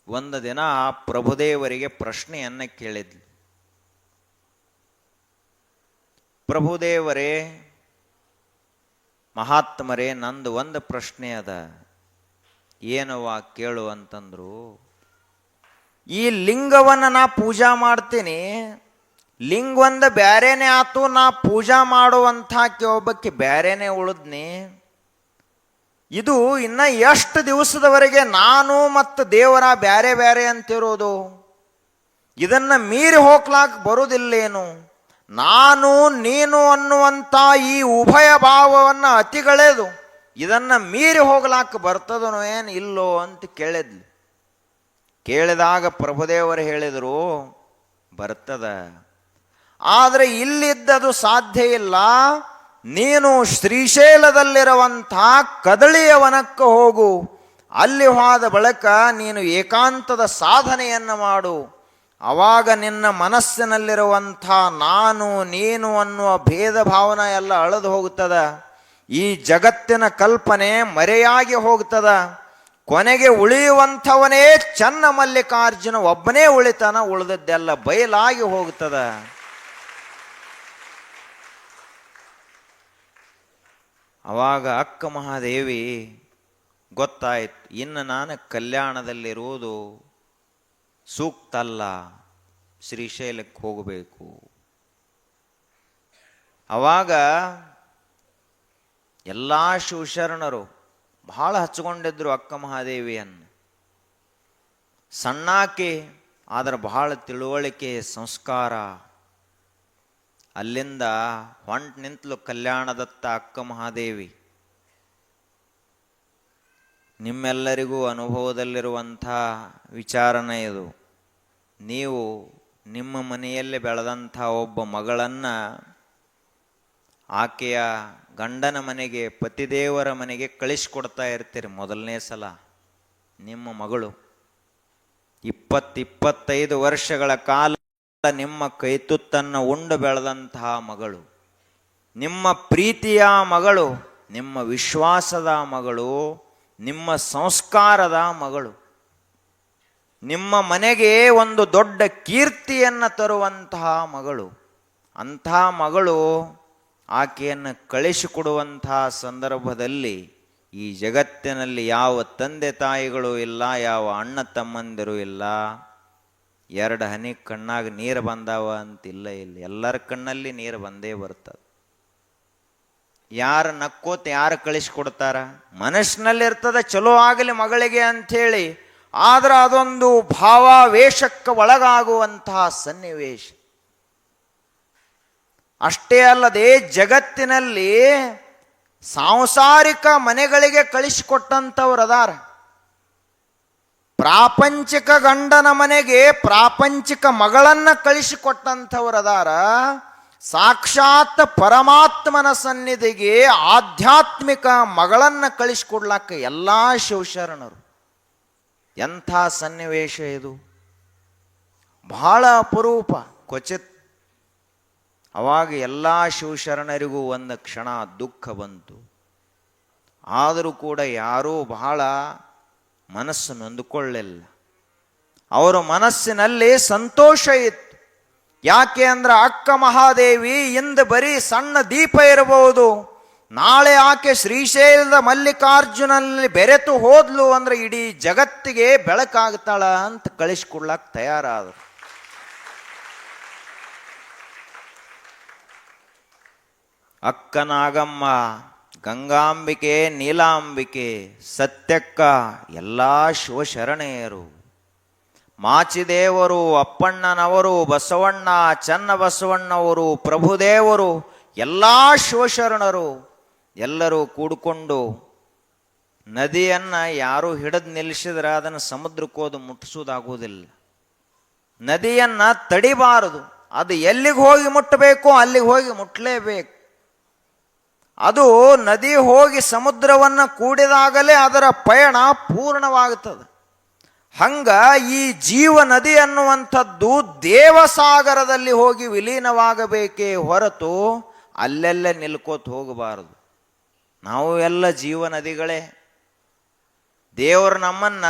ಒಂದು ದಿನ ಪ್ರಭುದೇವರಿಗೆ ಪ್ರಶ್ನೆಯನ್ನ ಕೇಳಿದ್ಲು. ಪ್ರಭುದೇವರೇ, ಮಹಾತ್ಮರೇ, ನಂದು ಒಂದು ಪ್ರಶ್ನೆ ಅದ, ಏನವ್ವ ಕೇಳು ಅಂತಂದ್ರು. ಈ ಲಿಂಗವನ್ನು ನಾ ಪೂಜಾ ಮಾಡ್ತೀನಿ, ಲಿಂಗ ಒಂದು ಬ್ಯಾರೇನೆ ಆತು, ನಾ ಪೂಜಾ ಮಾಡುವಂಥಕ್ಕೆ ಒಬ್ಬಕ್ಕೆ ಬ್ಯಾರೇನೆ ಉಳಿದ್ನಿ. ಇದು ಇನ್ನ ಎಷ್ಟು ದಿವಸದವರೆಗೆ ನಾನು ಮತ್ತು ದೇವರ ಬ್ಯಾರೆ ಬ್ಯಾರೆ ಅಂತಿರೋದು? ಇದನ್ನ ಮೀರಿ ಹೋಗ್ಲಾಕ್ ಬರುವುದಿಲ್ಲೇನು? ನಾನು ನೀನು ಅನ್ನುವಂಥ ಈ ಉಭಯ ಭಾವವನ್ನು ಅತಿಗಳೆದು ಇದನ್ನ ಮೀರಿ ಹೋಗ್ಲಾಕ ಬರ್ತದನೋ ಏನು ಇಲ್ಲೋ ಅಂತ ಕೇಳಿದ್ಲು. ಕೇಳಿದಾಗ ಪ್ರಭುದೇವರು ಹೇಳಿದರು, ಬರ್ತದ, ಆದರೆ ಇಲ್ಲಿದ್ದದು ಸಾಧ್ಯ ಇಲ್ಲ. ನೀನು ಶ್ರೀಶೈಲದಲ್ಲಿರುವಂಥ ಕದಳಿಯ ವನಕ್ಕೆ ಹೋಗು, ಅಲ್ಲಿ ಹೋದ ಬಳಿಕ ನೀನು ಏಕಾಂತದ ಸಾಧನೆಯನ್ನು ಮಾಡು. ಅವಾಗ ನಿನ್ನ ಮನಸ್ಸಿನಲ್ಲಿರುವಂಥ ನಾನು ನೀನು ಅನ್ನುವ ಭೇದ ಭಾವನೆ ಎಲ್ಲ ಅಳೆದು ಹೋಗುತ್ತದ. ಈ ಜಗತ್ತಿನ ಕಲ್ಪನೆ ಮರೆಯಾಗಿ ಹೋಗ್ತದ. ಕೊನೆಗೆ ಉಳಿಯುವಂಥವನೇ ಚನ್ನ ಮಲ್ಲಿಕಾರ್ಜುನ ಒಬ್ಬನೇ ಉಳಿತಾನ, ಉಳಿದದ್ದೆಲ್ಲ ಬಯಲಾಗಿ ಹೋಗ್ತದ. ಅವಾಗ ಅಕ್ಕ ಮಹಾದೇವಿ ಗೊತ್ತಾಯ್ತು, ಇನ್ನು ನಾನು ಕಲ್ಯಾಣದಲ್ಲಿರುವುದು ಸೂಕ್ತ ಅಲ್ಲ, ಶ್ರೀಶೈಲಕ್ಕೆ ಹೋಗಬೇಕು. ಅವಾಗ ಎಲ್ಲ ಶಿವಶರಣರು ಬಹಳ ಹಚ್ಕೊಂಡಿದ್ರು ಅಕ್ಕ ಮಹಾದೇವಿಯನ್ನು. ಸಣ್ಣಾಕಿ, ಆದರೆ ಬಹಳ ತಿಳುವಳಿಕೆ, ಸಂಸ್ಕಾರ. ಅಲ್ಲಿಂದ ಹೊಂಟು ನಿಂತಲು ಕಲ್ಯಾಣದತ್ತ ಅಕ್ಕ ಮಹಾದೇವಿ. ನಿಮ್ಮೆಲ್ಲರಿಗೂ ಅನುಭವದಲ್ಲಿರುವಂಥ ವಿಚಾರನೇ ಇದು. ನೀವು ನಿಮ್ಮ ಮನೆಯಲ್ಲಿ ಬೆಳೆದಂಥ ಒಬ್ಬ ಮಗಳನ್ನು ಆಕೆಯ ಗಂಡನ ಮನೆಗೆ, ಪತಿದೇವರ ಮನೆಗೆ ಕಳಿಸ್ಕೊಡ್ತಾ ಇರ್ತೀರಿ. ಮೊದಲನೇ ಸಲ ನಿಮ್ಮ ಮಗಳು 20-25 ವರ್ಷಗಳ ಕಾಲ ನಿಮ್ಮ ಕೈತುತ್ತನ್ನು ಉಂಡು ಬೆಳೆದಂತಹ ಮಗಳು, ನಿಮ್ಮ ಪ್ರೀತಿಯ ಮಗಳು, ನಿಮ್ಮ ವಿಶ್ವಾಸದ ಮಗಳು, ನಿಮ್ಮ ಸಂಸ್ಕಾರದ ಮಗಳು, ನಿಮ್ಮ ಮನೆಗೆ ಒಂದು ದೊಡ್ಡ ಕೀರ್ತಿಯನ್ನು ತರುವಂತಹ ಮಗಳು. ಅಂಥ ಮಗಳು ಆಕೆಯನ್ನು ಕಳಿಸಿಕೊಡುವಂಥ ಸಂದರ್ಭದಲ್ಲಿ ಈ ಜಗತ್ತಿನಲ್ಲಿ ಯಾವ ತಂದೆ ತಾಯಿಗಳು ಇಲ್ಲ, ಯಾವ ಅಣ್ಣ ತಮ್ಮಂದಿರು ಇಲ್ಲ. ಎರಡು ಹನಿ ಕಣ್ಣಾಗ ನೀರು ಬಂದಾವ ಅಂತಿಲ್ಲ. ಇಲ್ಲಿ ಎಲ್ಲರ ಕಣ್ಣಲ್ಲಿ ನೀರು ಬಂದೇ ಬರ್ತದೆ. ಯಾರು ನಕ್ಕೋತ ಯಾರು ಕಳಿಸ್ಕೊಡ್ತಾರ? ಮನಸ್ಸಿನಲ್ಲಿರ್ತದ ಚಲೋ ಆಗಲಿ ಮಗಳಿಗೆ ಅಂಥೇಳಿ, ಆದ್ರೆ ಅದೊಂದು ಭಾವಾವೇಶಕ್ಕೆ ಒಳಗಾಗುವಂತಹ ಸನ್ನಿವೇಶ. ಅಷ್ಟೇ ಅಲ್ಲದೆ ಜಗತ್ತಿನಲ್ಲಿ ಸಾಂಸಾರಿಕ ಮನೆಗಳಿಗೆ ಕಳಿಸಿಕೊಟ್ಟಂಥವ್ರು ಅದಾರ. ಪ್ರಾಪಂಚಿಕ ಗಂಡನ ಮನೆಗೆ ಪ್ರಾಪಂಚಿಕ ಮಗಳನ್ನ ಕಳಿಸಿಕೊಟ್ಟಂಥವ್ರು ಅದಾರ. ಸಾಕ್ಷಾತ್ ಪರಮಾತ್ಮನ ಸನ್ನಿಧಿಗೆ ಆಧ್ಯಾತ್ಮಿಕ ಮಗಳನ್ನ ಕಳಿಸಿಕೊಡ್ಲಾಕ ಎಲ್ಲ ಶಿವಶರಣರು. ಎಂಥ ಸನ್ನಿವೇಶ ಇದು! ಬಹಳ ಅಪರೂಪ, ಕ್ವಚಿತ್. ಅವಾಗ ಎಲ್ಲ ಶಿವಶರಣರಿಗೂ ಒಂದು ಕ್ಷಣ ದುಃಖ ಬಂತು. ಆದರೂ ಕೂಡ ಯಾರೂ ಬಹಳ ಮನಸ್ಸು ನೊಂದುಕೊಳ್ಳಿಲ್ಲ. ಅವರ ಮನಸ್ಸಿನಲ್ಲಿ ಸಂತೋಷ ಇತ್ತು. ಯಾಕೆ ಅಂದ್ರೆ ಅಕ್ಕ ಮಹಾದೇವಿ ಇಂದು ಬರೀ ಸಣ್ಣ ದೀಪ ಇರಬಹುದು, ನಾಳೆ ಆಕೆ ಶ್ರೀಶೈಲದ ಮಲ್ಲಿಕಾರ್ಜುನಲ್ಲಿ ಬೆರೆತು ಹೋದ್ಲು ಅಂದ್ರೆ ಇಡೀ ಜಗತ್ತಿಗೆ ಬೆಳಕಾಗ್ತಾಳ ಅಂತ ಕಳಿಸ್ಕೊಡ್ಲಾಕ ತಯಾರಾದರು. ಅಕ್ಕ ನಾಗಮ್ಮ, ಗಂಗಾಂಬಿಕೆ, ನೀಲಾಂಬಿಕೆ, ಸತ್ಯಕ್ಕ ಎಲ್ಲ ಶಿವಶರಣೆಯರು. ಮಾಚಿದೇವರು, ಅಪ್ಪಣ್ಣನವರು, ಬಸವಣ್ಣ, ಚನ್ನಬಸವಣ್ಣವರು, ಪ್ರಭುದೇವರು, ಎಲ್ಲ ಶಿವಶರಣರು ಎಲ್ಲರೂ ಕೂಡಿಕೊಂಡು ನದಿಯನ್ನು ಯಾರು ಹಿಡಿದು ನಿಲ್ಲಿಸಿದ್ರೆ ಅದನ್ನು ಸಮುದ್ರಕ್ಕೆ ಹೋದು ಮುಟ್ಟಿಸೋದಾಗುವುದಿಲ್ಲ. ನದಿಯನ್ನು ತಡಿಬಾರದು. ಅದು ಎಲ್ಲಿಗೆ ಹೋಗಿ ಮುಟ್ಟಬೇಕು ಅಲ್ಲಿಗೆ ಹೋಗಿ ಮುಟ್ಟಲೇಬೇಕು. ಅದು ನದಿ ಹೋಗಿ ಸಮುದ್ರವನ್ನು ಕೂಡಿದಾಗಲೇ ಅದರ ಪಯಣ ಪೂರ್ಣವಾಗುತ್ತದೆ. ಹಂಗ ಈ ಜೀವ ನದಿ ಅನ್ನುವಂಥದ್ದು ದೇವಸಾಗರದಲ್ಲಿ ಹೋಗಿ ವಿಲೀನವಾಗಬೇಕೇ ಹೊರತು ಅಲ್ಲೆಲ್ಲೇ ನಿಲ್ಕೋತ ಹೋಗಬಾರದು. ನಾವು ಎಲ್ಲ ಜೀವ ನದಿಗಳೇ. ದೇವರು ನಮ್ಮನ್ನ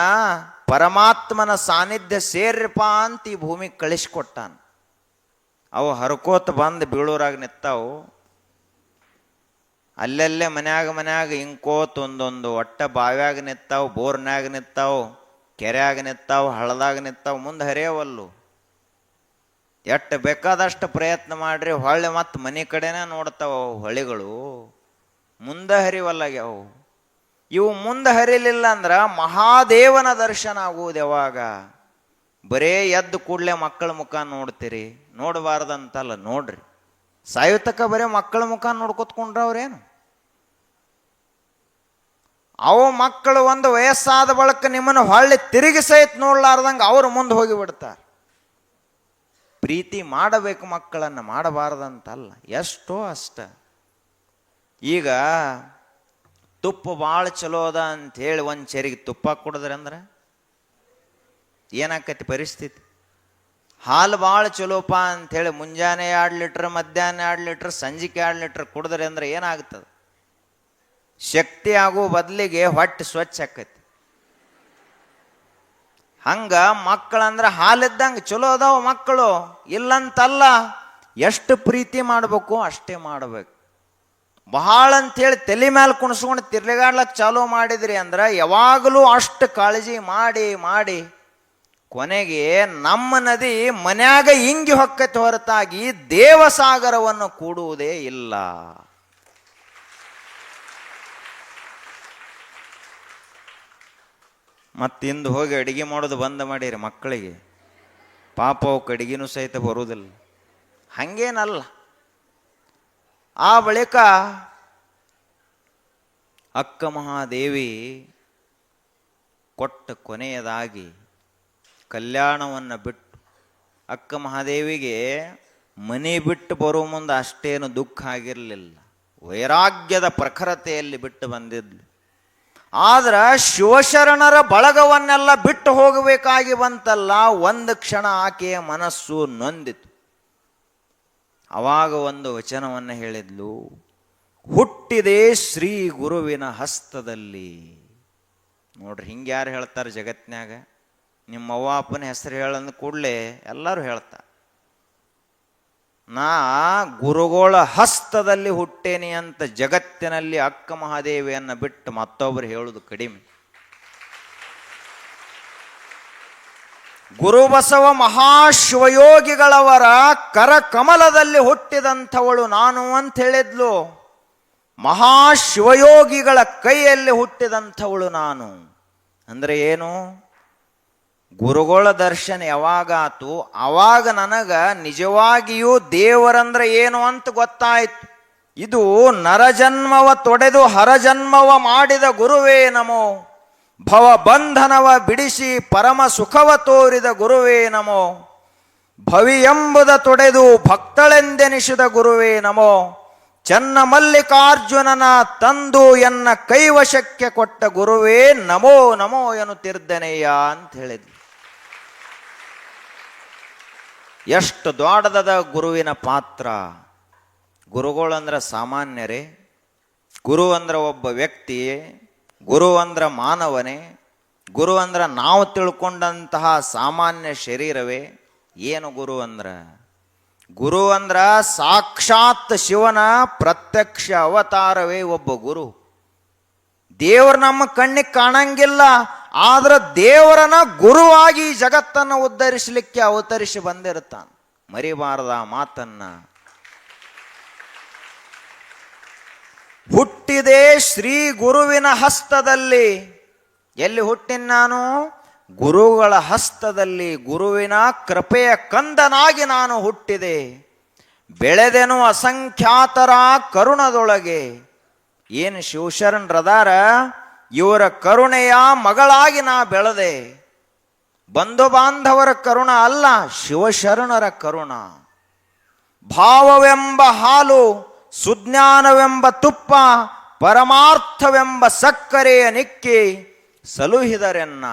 ಪರಮಾತ್ಮನ ಸಾನ್ನಿಧ್ಯ ಸೇರ್ರಪ್ಪ ಅಂತ ಈ ಭೂಮಿಗೆ ಕಳಿಸ್ಕೊಟ್ಟಾನ. ಅವು ಹರ್ಕೋತ ಬಂದು ಬೀಳೂರಾಗ ನಿತ್ತಾವು. ಅಲ್ಲೆಲ್ಲೇ ಮನ್ಯಾಗ ಹಿಂಕೋತ ಒಂದೊಂದು ಒಟ್ಟ ಬಾವ್ಯಾಗ ನಿತ್ತಾವು, ಬೋರ್ನ್ಯಾಗ ನಿತ್ತಾವು, ಕೆರೆಯಾಗ ನಿತ್ತಾವು, ಹಳ್ಳದಾಗ ನಿತ್ತಾವು, ಮುಂದೆ ಹರಿಯವಲ್ಲು. ಎಷ್ಟು ಬೇಕಾದಷ್ಟು ಪ್ರಯತ್ನ ಮಾಡ್ರಿ, ಹೊಳ್ಳಿ ಮತ್ತು ಮನೆ ಕಡೆನೇ ನೋಡ್ತಾವ ಹೊಳಿಗಳು, ಮುಂದೆ ಹರಿವಲ್ಲಾಗ್ಯಾವು. ಇವು ಮುಂದೆ ಹರಿಲಿಲ್ಲ ಅಂದ್ರೆ ಮಹಾದೇವನ ದರ್ಶನ ಆಗುವುದು ಯಾವಾಗ? ಬರೇ ಎದ್ದು ಕೂಡಲೇ ಮಕ್ಕಳ ಮುಖ ನೋಡ್ತೀರಿ. ನೋಡಬಾರ್ದಂತಲ್ಲ, ನೋಡ್ರಿ. ಸಾಯುತಕ್ಕ ಬರೀ ಮಕ್ಕಳ ಮುಖ ನೋಡ್ಕೊತ್ಕೊಂಡ್ರವ್ರೇನು? ಅವು ಮಕ್ಕಳು ಒಂದು ವಯಸ್ಸಾದ ಬಳಿಕ ನಿಮ್ಮನ್ನು ಹೊಳ್ಳಿ ತಿರುಗಿ ಸಹಿತ ನೋಡ್ಲಾರ್ದಂಗೆ ಅವ್ರು ಮುಂದೆ ಹೋಗಿ ಬಿಡ್ತಾರೆ. ಪ್ರೀತಿ ಮಾಡಬೇಕು, ಮಕ್ಕಳನ್ನು ಮಾಡಬಾರ್ದಂತಲ್ಲ, ಎಷ್ಟೋ ಅಷ್ಟ. ಈಗ ತುಪ್ಪ ಭಾಳ ಚಲೋ ಅದ ಅಂಥೇಳಿ ಒಂದು ಚರಿಗೆ ತುಪ್ಪ ಕುಡಿದ್ರಿ ಅಂದ್ರೆ ಏನಾಕತಿ ಪರಿಸ್ಥಿತಿ? ಹಾಲು ಭಾಳ ಚಲೋಪ ಅಂಥೇಳಿ ಮುಂಜಾನೆ 2 ಲೀಟ್ರ್, ಮಧ್ಯಾಹ್ನ 2 ಲೀಟ್ರ್, ಸಂಜೆಗೆ 2 ಲೀಟ್ರ್ ಕುಡಿದ್ರಿ ಅಂದ್ರೆ ಏನಾಗ್ತದೆ? ಶಕ್ತಿ ಆಗೋ ಬದಲಿಗೆ ಹೊಟ್ಟೆ ಸ್ವಚ್ಛ ಆಕೈತಿ. ಹಂಗ ಮಕ್ಕಳಂದ್ರೆ ಹಾಲಿದ್ದಂಗೆ ಚಲೋ ಅದಾವ ಮಕ್ಕಳು, ಇಲ್ಲಂತಲ್ಲ. ಎಷ್ಟು ಪ್ರೀತಿ ಮಾಡಬೇಕು ಅಷ್ಟೇ ಮಾಡಬೇಕು. ಬಹಳ ಅಂಥೇಳಿ ತಲೆ ಮೇಲೆ ಕುಣಿಸ್ಕೊಂಡು ತಿರ್ಲಿಗಾಡ್ಲಕ್ಕೆ ಚಾಲೂ ಮಾಡಿದ್ರಿ ಅಂದ್ರೆ ಯಾವಾಗಲೂ ಅಷ್ಟು ಕಾಳಜಿ ಮಾಡಿ ಮಾಡಿ ಕೊನೆಗೆ ನಮ್ಮ ನದಿ ಮನ್ಯಾಗ ಹಿಂಗಿ ಹೊಕ್ಕೈತೆ ಹೊರತಾಗಿ ದೇವಸಾಗರವನ್ನು ಕೂಡುವುದೇ ಇಲ್ಲ. ಮತ್ತಿಂದು ಹೋಗಿ ಅಡಿಗೆ ಮಾಡೋದು ಬಂದ್ ಮಾಡಿರಿ ಮಕ್ಕಳಿಗೆ. ಪಾಪ ಅವಕ್ಕೆ ಅಡಿಗೆನೂ ಸಹಿತ ಬರುವುದಿಲ್ಲ. ಹಂಗೇನಲ್ಲ. ಆ ಬಳಿಕ ಅಕ್ಕ ಮಹಾದೇವಿ ಕೊಟ್ಟ ಕೊನೆಯದಾಗಿ ಕಲ್ಯಾಣವನ್ನು ಬಿಟ್ಟು, ಅಕ್ಕ ಮಹಾದೇವಿಗೆ ಮನೆ ಬಿಟ್ಟು ಬರೋ ಮುಂದೆ ಅಷ್ಟೇನು ದುಃಖ ಆಗಿರಲಿಲ್ಲ. ವೈರಾಗ್ಯದ ಪ್ರಖರತೆಯಲ್ಲಿ ಬಿಟ್ಟು ಬಂದಿದ್ಲು. ಆದ್ರೆ ಶಿವಶರಣರ ಬಳಗವನ್ನೆಲ್ಲ ಬಿಟ್ಟು ಹೋಗಬೇಕಾಗಿ ಬಂತಲ್ಲ, ಒಂದು ಕ್ಷಣ ಆಕೆಯ ಮನಸ್ಸು ನೊಂದಿತು. ಅವಾಗ ಒಂದು ವಚನವನ್ನು ಹೇಳಿದ್ಲು, ಹುಟ್ಟಿದೆ ಶ್ರೀ ಗುರುವಿನ ಹಸ್ತದಲ್ಲಿ. ನೋಡ್ರಿ, ಹಿಂಗೆ ಯಾರು ಹೇಳ್ತಾರೆ ಜಗತ್ನ್ಯಾಗ? ನಿಮ್ಮ ಅವ್ವ ಅಪ್ಪನ ಹೆಸರು ಹೇಳಂದ ಕೂಡಲೇ ಎಲ್ಲರೂ ಹೇಳ್ತಾರೆ. ನಾ ಗುರುಗಳ ಹಸ್ತದಲ್ಲಿ ಹುಟ್ಟೇನಿ ಅಂತ ಜಗತ್ತಿನಲ್ಲಿ ಅಕ್ಕ ಮಹಾದೇವಿಯನ್ನು ಬಿಟ್ಟು ಮತ್ತೊಬ್ಬರು ಹೇಳುವುದು ಕಡಿಮೆ. ಗುರುಬಸವ ಮಹಾಶಿವಯೋಗಿಗಳವರ ಕರಕಮಲದಲ್ಲಿ ಹುಟ್ಟಿದಂಥವಳು ನಾನು ಅಂತ ಹೇಳಿದ್ಲು. ಮಹಾಶಿವಯೋಗಿಗಳ ಕೈಯಲ್ಲಿ ಹುಟ್ಟಿದಂಥವಳು ನಾನು ಅಂದರೆ ಏನು? ಗುರುಗಳ ದರ್ಶನ ಯಾವಾಗಾತು ಆವಾಗ ನನಗ ನಿಜವಾಗಿಯೂ ದೇವರಂದ್ರೆ ಏನು ಅಂತ ಗೊತ್ತಾಯ್ತು. ಇದು ನರಜನ್ಮವ ತೊಡೆದು ಹರಜನ್ಮವ ಮಾಡಿದ ಗುರುವೇ ನಮೋ, ಭವಬಂಧನವ ಬಿಡಿಸಿ ಪರಮ ಸುಖವ ತೋರಿದ ಗುರುವೇ ನಮೋ, ಭವಿ ಎಂಬುದ ತೊಡೆದು ಭಕ್ತಳೆಂದೆನಿಸಿದ ಗುರುವೇ ನಮೋ, ಚನ್ನ ಮಲ್ಲಿಕಾರ್ಜುನನ ತಂದು ಎನ್ನ ಕೈವಶಕ್ಕೆ ಕೊಟ್ಟ ಗುರುವೇ ನಮೋ ನಮೋ ಎನ್ನುತ್ತಿರ್ದನೆಯ ಅಂತ ಹೇಳಿದ್ಲು. ಎಷ್ಟು ದೊಡ್ಡದ ಗುರುವಿನ ಪಾತ್ರ. ಗುರುಗಳಂದ್ರೆ ಸಾಮಾನ್ಯರೇ? ಗುರು ಅಂದ್ರೆ ಒಬ್ಬ ವ್ಯಕ್ತಿ, ಗುರು ಅಂದ್ರೆ ಮಾನವನೇ, ಗುರು ಅಂದ್ರೆ ನಾವು ತಿಳ್ಕೊಂಡಂತಹ ಸಾಮಾನ್ಯ ಶರೀರವೇ? ಏನು ಗುರು ಅಂದ್ರೆ? ಗುರು ಅಂದ್ರ ಸಾಕ್ಷಾತ್ ಶಿವನ ಪ್ರತ್ಯಕ್ಷ ಅವತಾರವೇ ಒಬ್ಬ ಗುರು. ದೇವರು ನಮ್ಮ ಕಣ್ಣಿಗೆ ಕಾಣಂಗಿಲ್ಲ, ಆದ್ರೆ ದೇವರನ್ನ ಗುರುವಾಗಿ ಜಗತ್ತನ್ನು ಉದ್ಧರಿಸಲಿಕ್ಕೆ ಅವತರಿಸಿ ಬಂದಿರ್ತಾನೆ. ಮರಿಬಾರದ ಮಾತನ್ನ. ಹುಟ್ಟಿದೆ ಶ್ರೀ ಗುರುವಿನ ಹಸ್ತದಲ್ಲಿ. ಎಲ್ಲಿ ಹುಟ್ಟಿನ ನಾನು? ಗುರುಗಳ ಹಸ್ತದಲ್ಲಿ. ಗುರುವಿನ ಕೃಪೆಯ ಕಂದನಾಗಿ ನಾನು ಹುಟ್ಟಿದೆ. ಬೆಳೆದೆನು ಅಸಂಖ್ಯಾತರ ಕರುಣದೊಳಗೆ. ಏನು ಶಿವಶರಣರದಾರ, ಇವರ ಕರುಣೆಯ ಮಗಳಾಗಿ ನಾ ಬೆಳೆದೆ. ಬಂಧು ಬಾಂಧವರ ಕರುಣ ಅಲ್ಲ, ಶಿವಶರಣರ ಕರುಣ. ಭಾವವೆಂಬ ಹಾಲು, ಸುಜ್ಞಾನವೆಂಬ ತುಪ್ಪ, ಪರಮಾರ್ಥವೆಂಬ ಸಕ್ಕರೆಯ ನಿಕ್ಕಿ ಸಲುಹಿದರೆನ್ನ.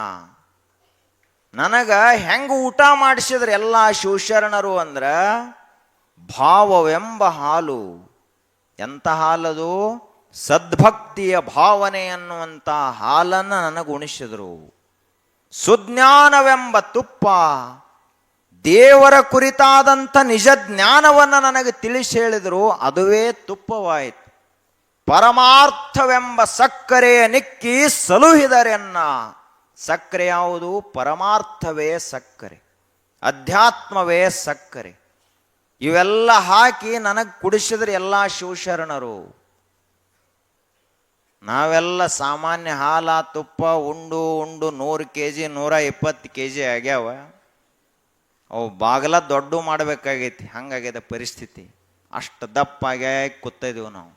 ನನಗ ಹೆಂಗ ಊಟ ಮಾಡಿಸಿದ್ರೆ ಎಲ್ಲ ಶಿವಶರಣರು ಅಂದ್ರ ಭಾವವೆಂಬ ಹಾಲು. ಎಂಥ ಹಾಲದು? ಸದ್ಭಕ್ತಿಯ ಭಾವನೆ ಅನ್ನುವಂಥ ಹಾಲನ್ನು ನನಗೆ ಉಣಿಸಿದ್ರು. ಸುಜ್ಞಾನವೆಂಬ ತುಪ್ಪ, ದೇವರ ಕುರಿತಾದಂಥ ನಿಜ ಜ್ಞಾನವನ್ನು ನನಗೆ ತಿಳಿಸಿ ಹೇಳಿದರು. ಅದುವೇ ತುಪ್ಪವಾಯಿತು. ಪರಮಾರ್ಥವೆಂಬ ಸಕ್ಕರೆಯ ನಿಕ್ಕಿ ಸಲುಹಿದರೆನ್ನ. ಸಕ್ಕರೆ ಯಾವುದು? ಪರಮಾರ್ಥವೇ ಸಕ್ಕರೆ, ಅಧ್ಯಾತ್ಮವೇ ಸಕ್ಕರೆ. ಇವೆಲ್ಲ ಹಾಕಿ ನನಗೆ ಕುಡಿಸಿದ್ರೆ ಎಲ್ಲ ಶಿವಶರಣರು. ನಾವೆಲ್ಲ ಸಾಮಾನ್ಯ ಹಾಲ ತುಪ್ಪ ಉಂಡು ಉಂಡು 100 kg 120 kg ಆಗ್ಯಾವ. ಅವು ಬಾಗಲ ದೊಡ್ಡ ಮಾಡಬೇಕಾಗೈತಿ. ಹಂಗಾಗ್ಯದ ಪರಿಸ್ಥಿತಿ. ಅಷ್ಟು ದಪ್ಪಾಗ್ಯಾ ಕೂತಿದ್ದೀವಿ ನಾವು.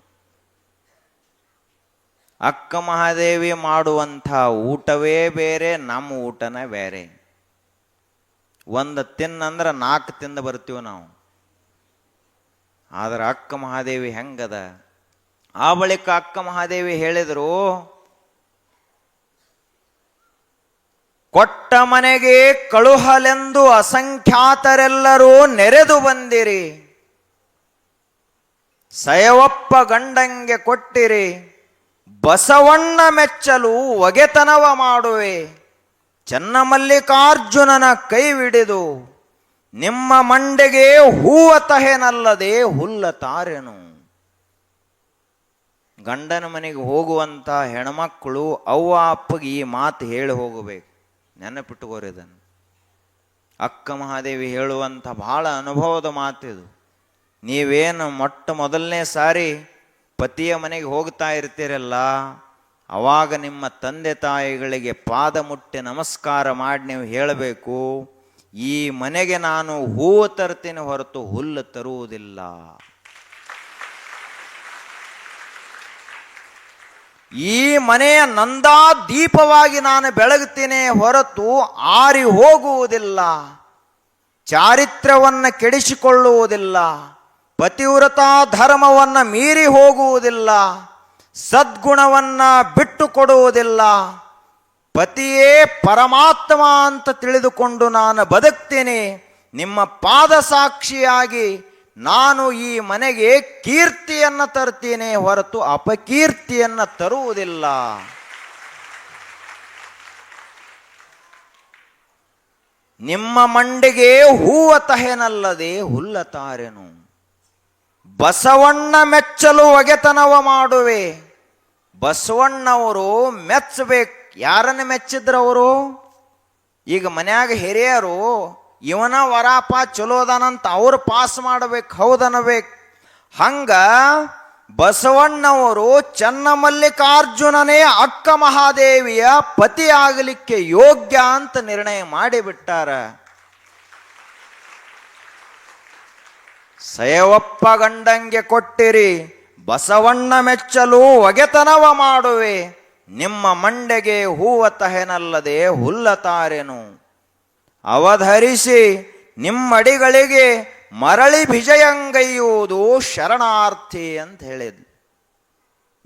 ಅಕ್ಕ ಮಹಾದೇವಿ ಮಾಡುವಂಥ ಊಟವೇ ಬೇರೆ, ನಮ್ಮ ಊಟನೇ ಬೇರೆ. ಒಂದು ತಿನ್ನಂದ್ರೆ 4 ತಿಂದು ಬರ್ತೀವಿ ನಾವು. ಆದ್ರೆ ಅಕ್ಕ ಮಹಾದೇವಿ ಹೆಂಗದ? ಆ ಬಳಿಕ ಅಕ್ಕ ಮಹಾದೇವಿ ಹೇಳಿದರು, ಕೊಟ್ಟ ಮನೆಗೆ ಕಳುಹಲೆಂದು ಅಸಂಖ್ಯಾತರೆಲ್ಲರೂ ನೆರೆದು ಬಂದಿರಿ. ಸಯವಪ್ಪ ಗಂಡಂಗೆ ಕೊಟ್ಟಿರಿ, ಬಸವಣ್ಣ ಮೆಚ್ಚಲು ಒಗೆತನವ ಮಾಡುವೆ. ಚನ್ನಮಲ್ಲಿಕಾರ್ಜುನನ ಕೈವಿಡಿದು ನಿಮ್ಮ ಮಂಡೆಗೆ ಹೂವ ತಹೆನಲ್ಲದೆ ಹುಲ್ಲ ತಾರೆನು. ಗಂಡನ ಮನೆಗೆ ಹೋಗುವಂಥ ಹೆಣ್ಮಕ್ಕಳು ಅವ್ವ ಅಪ್ಪಗೆ ಈ ಮಾತು ಹೇಳಿ ಹೋಗಬೇಕು. ನೆನಪಿಟ್ಟುಕೋರಿ ಇದನ್ನು. ಅಕ್ಕ ಮಹಾದೇವಿ ಹೇಳುವಂಥ ಬಹಳ ಅನುಭವದ ಮಾತಿದು. ನೀವೇನು ಮೊದಲನೇ ಸಾರಿ ಪತಿಯ ಮನೆಗೆ ಹೋಗ್ತಾ ಇರ್ತೀರಲ್ಲ, ಅವಾಗ ನಿಮ್ಮ ತಂದೆ ತಾಯಿಗಳಿಗೆ ಪಾದ ಮುಟ್ಟಿ ನಮಸ್ಕಾರ ಮಾಡಿ ನೀವು ಹೇಳಬೇಕು, ಈ ಮನೆಗೆ ನಾನು ಹೂವು ತರ್ತೀನಿ ಹೊರತು ಹುಲ್ಲು ತರುವುದಿಲ್ಲ. ಈ ಮನೆಯ ನಂದಾ ದೀಪವಾಗಿ ನಾನು ಬೆಳಗ್ತೀನಿ ಹೊರತು ಆರಿ ಹೋಗುವುದಿಲ್ಲ. ಚಾರಿತ್ರ್ಯವನ್ನು ಕೆಡಿಸಿಕೊಳ್ಳುವುದಿಲ್ಲ. ಪತಿವ್ರತಾ ಧರ್ಮವನ್ನು ಮೀರಿ ಹೋಗುವುದಿಲ್ಲ. ಸದ್ಗುಣವನ್ನು ಬಿಟ್ಟು ಕೊಡುವುದಿಲ್ಲ. ಪತಿಯೇ ಪರಮಾತ್ಮ ಅಂತ ತಿಳಿದುಕೊಂಡು ನಾನು ಬದುಕ್ತೀನಿ. ನಿಮ್ಮ ಪಾದ ಸಾಕ್ಷಿಯಾಗಿ ನಾನು ಈ ಮನೆಗೆ ಕೀರ್ತಿಯನ್ನು ತರ್ತೀನಿ ಹೊರತು ಅಪಕೀರ್ತಿಯನ್ನು ತರುವುದಿಲ್ಲ. ನಿಮ್ಮ ಮಂಡೆಗೆ ಹೂವ ತಹೆನಲ್ಲದೆ ಹುಲ್ಲ ತಾರೆನು. ಬಸವಣ್ಣ ಮೆಚ್ಚಲು ಒಗೆತನವ ಮಾಡುವೆ. ಬಸವಣ್ಣವರು ಮೆಚ್ಚಬೇಕು. ಯಾರನ್ನ ಮೆಚ್ಚಿದ್ರವರು? ಈಗ ಮನ್ಯಾಗ ಹಿರಿಯರು ಇವನ ವರಾಪ ಚಲೋದನಂತ ಅವ್ರು ಪಾಸ್ ಮಾಡಬೇಕು, ಹೌದನಬೇಕು. ಹಂಗ ಬಸವಣ್ಣವರು ಚನ್ನಮಲ್ಲಿಕಾರ್ಜುನನೇ ಅಕ್ಕ ಮಹಾದೇವಿಯ ಪತಿ ಆಗಲಿಕ್ಕೆ ಯೋಗ್ಯ ಅಂತ ನಿರ್ಣಯ ಮಾಡಿಬಿಟ್ಟಾರ. ಸಯವಪ್ಪ ಗಂಡಂಗೆ ಕೊಟ್ಟಿರಿ, ಬಸವಣ್ಣ ಮೆಚ್ಚಲು ಒಗೆತನವ ಮಾಡುವೆ. ನಿಮ್ಮ ಮಂಡೆಗೆ ಹೂವ ತಹೆನಲ್ಲದೆ ಹುಲ್ಲತಾರೆನು. ಅವಧರಿಸಿ ನಿಮ್ಮಡಿಗಳಿಗೆ ಮರಳಿ ವಿಜಯಂಗೈಯುವುದು ಶರಣಾರ್ಥಿ ಅಂತ ಹೇಳಿದ್ಲು.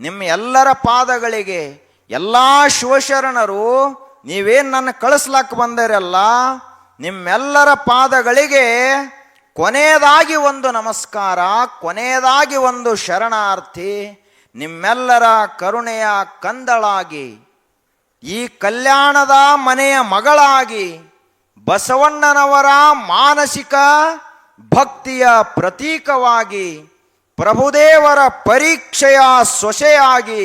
ನಿಮ್ಮ ಎಲ್ಲರ ಪಾದಗಳಿಗೆ ಎಲ್ಲ ಶಿವಶರಣರು ನೀವೇನು ನನ್ನ ಕಳಿಸ್ಲಾಕ ಬಂದಿರಲ್ಲ, ನಿಮ್ಮೆಲ್ಲರ ಪಾದಗಳಿಗೆ ಕೊನೆಯದಾಗಿ ಒಂದು ನಮಸ್ಕಾರ, ಕೊನೆಯದಾಗಿ ಒಂದು ಶರಣಾರ್ಥಿ. ನಿಮ್ಮೆಲ್ಲರ ಕರುಣೆಯ ಕಂದಳಾಗಿ, ಈ ಕಲ್ಯಾಣದ ಮನೆಯ ಮಗಳಾಗಿ, ಬಸವಣ್ಣನವರ ಮಾನಸಿಕ ಭಕ್ತಿಯ ಪ್ರತೀಕವಾಗಿ, ಪ್ರಭುದೇವರ ಪರೀಕ್ಷೆಯ ಸೊಸೆಯಾಗಿ,